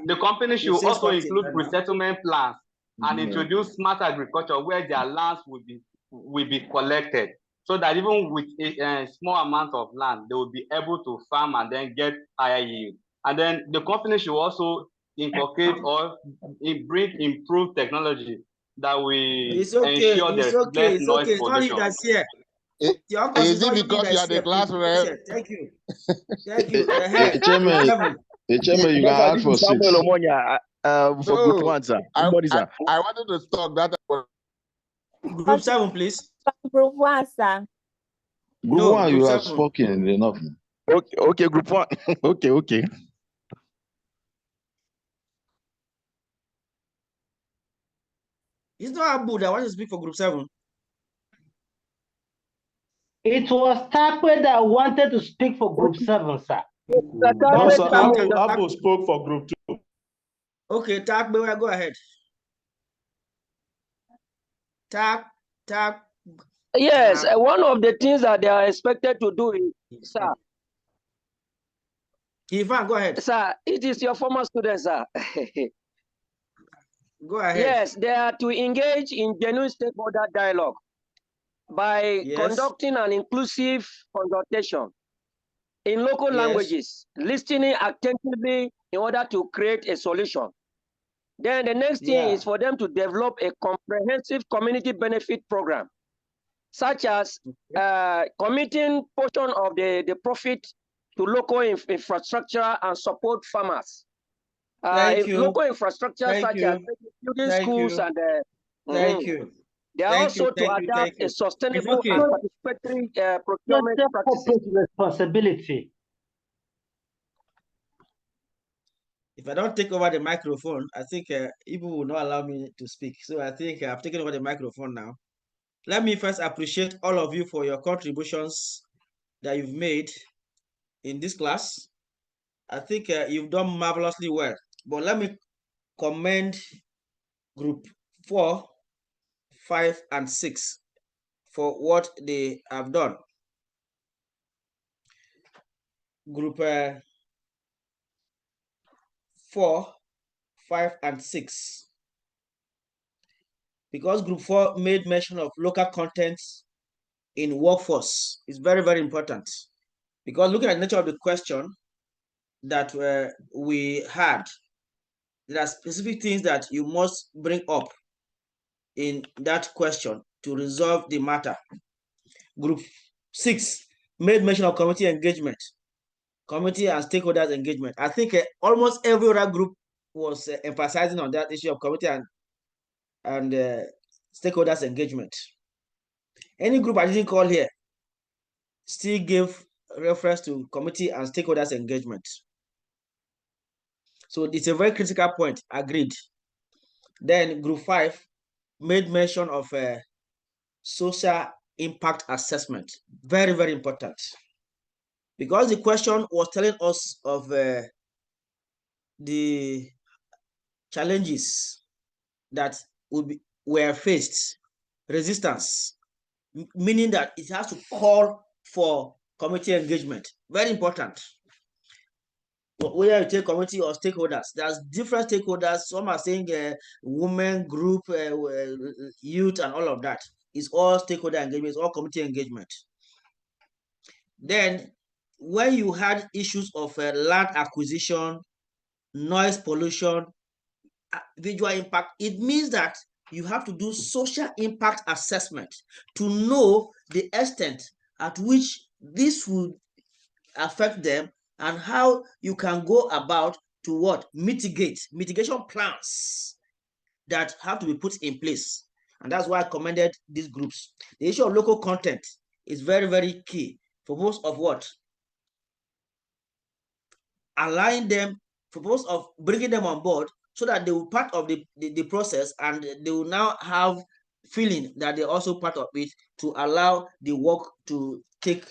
the company should also include resettlement plans and introduce smart agriculture where their lands will be collected, so that even with a small amount of land, they will be able to farm and then get higher yield. And then the company should also inculcate or bring improved technology that will ensure there's less noise pollution. Is it because you are the class rep? Thank you. Thank you. Chairman, you can ask for 6. For group 1, sir. I wanted to stop that. Group 7, please. Group 1, sir. Group 1, you have spoken enough. Okay, group 1. Okay. It's not Abu that wants to speak for group 7. It was Takwe that wanted to speak for group 7, sir. No, sir, Abu spoke for group 2. Okay, Takwe, go ahead. Yes, one of the things that they are expected to do is, sir. Ivan, go ahead. Sir, it is your former student, sir. Go ahead. Yes, they are to engage in genuine stakeholder dialogue by conducting an inclusive consultation in local languages, listening attentively in order to create a solution. Then the next thing is for them to develop a comprehensive community benefit program, such as committing portion of the profit to local infrastructure and support farmers. Local infrastructure such as building schools and thank you. They are also to adapt a sustainable and participatory procurement practices. Responsibility. If I don't take over the microphone, I think people will not allow me to speak. So I think I've taken over the microphone now. Let me first appreciate all of you for your contributions that you've made in this class. I think you've done marvelously well. But let me commend group 4, 5, and 6 for what they have done. Group 4, 5, and 6. Because group 4 made mention of local contents in workforce. It's very, very important. Because looking at the nature of the question that we had, there are specific things that you must bring up in that question to resolve the matter. Group 6 made mention of community engagement, community and stakeholders engagement. I think almost every other group was emphasizing on that issue of community and stakeholders engagement. Any group I didn't call here still gave reference to community and stakeholders engagement. So it's a very critical point, agreed. Then group 5 made mention of social impact assessment. Very, very important. Because the question was telling us of the challenges that were faced, resistance, meaning that it has to call for community engagement. Very important. Whether you take community or stakeholders, there's different stakeholders. Some are saying women group, youth, and all of that. It's all stakeholder engagement, it's all community engagement. Then, when you had issues of land acquisition, noise pollution, visual impact, it means that you have to do social impact assessment to know the extent at which this would affect them and how you can go about to what? Mitigation plans that have to be put in place. And that's why I commended these groups. The issue of local content is very, very key for most of what? Allowing them, for most of bringing them on board so that they will part of the process, and they will now have feeling that they're also part of it to allow the work to take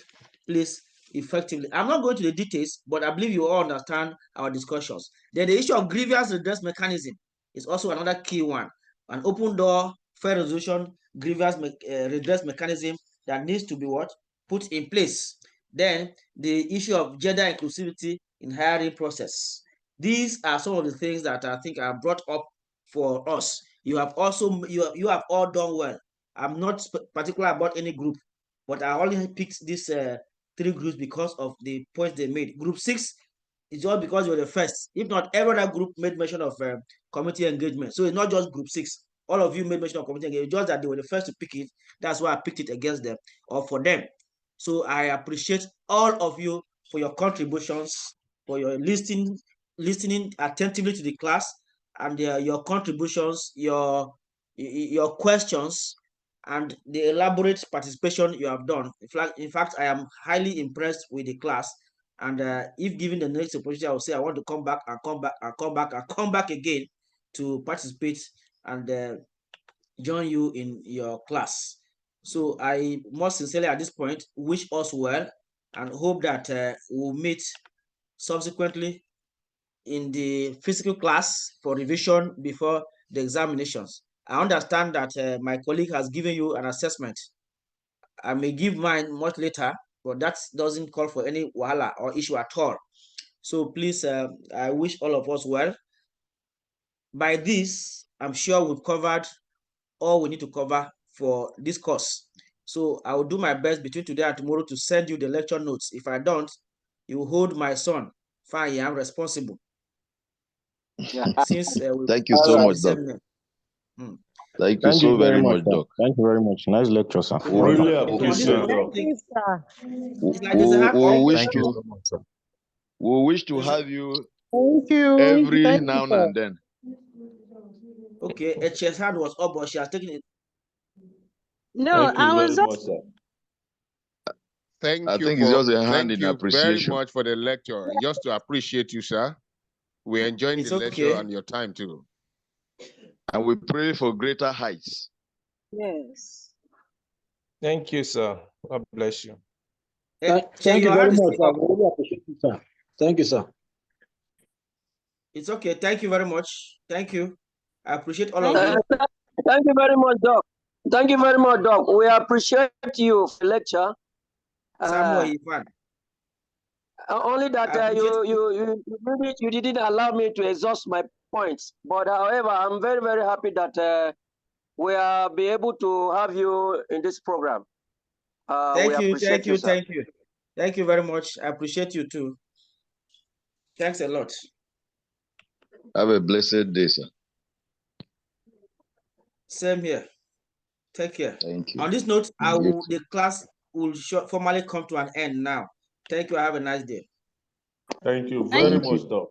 place effectively. I'm not going to the details, but I believe you all understand our discussions. Then the issue of grievance redress mechanism is also another key one. An open door, fair resolution, grievance redress mechanism that needs to be what? Put in place. Then the issue of gender inclusivity in hiring process. These are some of the things that I think are brought up for us. You have also you have all done well. I'm not particular about any group, but I only picked these 3 groups because of the points they made. Group 6 is just because you're the first. If not, every other group made mention of community engagement. So it's not just group 6. All of you made mention of community engagement. Just that they were the first to pick it. That's why I picked it against them or for them. So I appreciate all of you for your contributions, for your listening attentively to the class, and your contributions, your questions, and the elaborate participation you have done. In fact, I am highly impressed with the class. And if given the next opportunity, I will say I want to come back and come back and come back and come back again to participate and join you in your class. So I most sincerely at this point wish us well and hope that we'll meet subsequently in the physical class for revision before the examinations. I understand that my colleague has given you an assessment. I may give mine much later, but that doesn't call for any wahala or issue at all. So please, I wish all of us well. By this, I'm sure we've covered all we need to cover for this course. So I will do my best between today and tomorrow to send you the lecture notes. If I don't, you hold my son. Fine, I'm responsible. Since thank you so much, Doc. Thank you so very much, Doc. Thank you very much. Nice lecture, sir. Really appreciate it. We wish to have you every now and then. Okay, HS's hand was up, but she has taken it. No, I was just. Thank I you. think it's just a hand in Thank you appreciation. very much for the lecture. Just to appreciate you, sir. We're enjoying the lecture and your time too. And we pray for greater heights. Yes. Thank you, sir. God bless you. Thank you very much, sir. We really appreciate you, sir. Thank you, sir. It's okay. Thank you very much. Thank you. I appreciate all of you. Thank you very much, Doc. Thank you very much, Doc. We appreciate you for the lecture. Samuel Ifan. Only that you didn't allow me to exhaust my points. But however, I'm very, very happy that we are be able to have you in this program. Thank you. Thank you very much. I appreciate you too. Thanks a lot. Have a blessed day, sir. Same here. Take care. Thank you. On this note, the class will formally come to an end now. Thank you. Have a nice day. Thank you very much, Doc.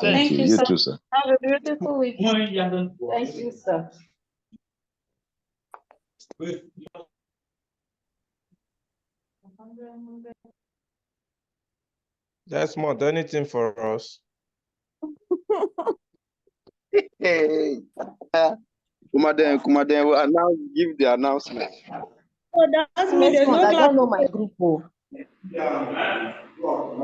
Thank you. You too, sir. Have a beautiful week. Thank you, sir. That's more anything for us. Hey, Kumaden will give the announcement. So that's me. There's no I class. don't know my group.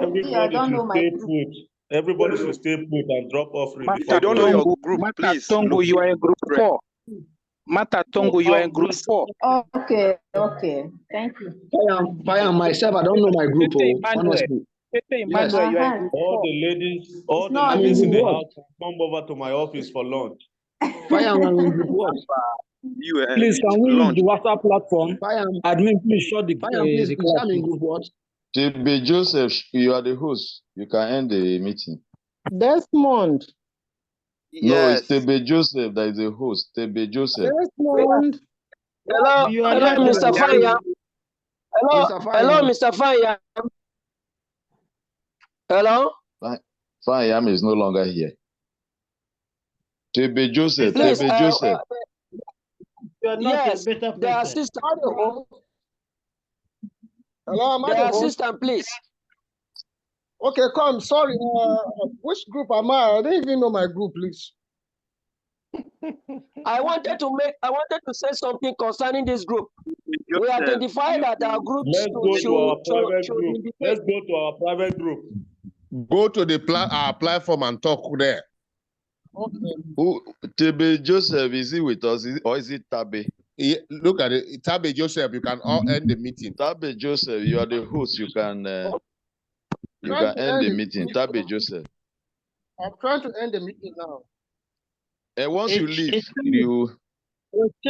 Everybody should stay put. Everybody should stay put and drop off. I don't know your group, please. Tongo, you are in group 4. Mata Tongo, you are in group 4. Okay. Thank you. I am myself. I don't know my group. Honestly. Yes. All the ladies in the house come over to my office for lunch. Please, can we use the WhatsApp platform? Admin, please shut the class. TB Joseph, you are the host. You can end the meeting. Desmond. No, it's TB Joseph that is the host. TB Joseph. Desmond. Hello, Mr. Fire. Hello, Mr. Fire. Hello? Fire is no longer here. TB Joseph, please, TB Joseph. Yes, the assistant. Hello, the assistant, please. Okay, come. Sorry. Which group am I? I don't even know my group, please. I wanted to say something concerning this group. We identified that our groups Let's go to our private group. Let's go to our private group. Go to the platform and talk there. Okay. Who Tabe Joseph, is he with us? Or is it Tabe? Yeah, look at it. Tabe Joseph, you can all end the meeting. Tabe Joseph, you are the host. You can end the meeting. Tabe Joseph. I'm trying to end the meeting now. And once you leave, you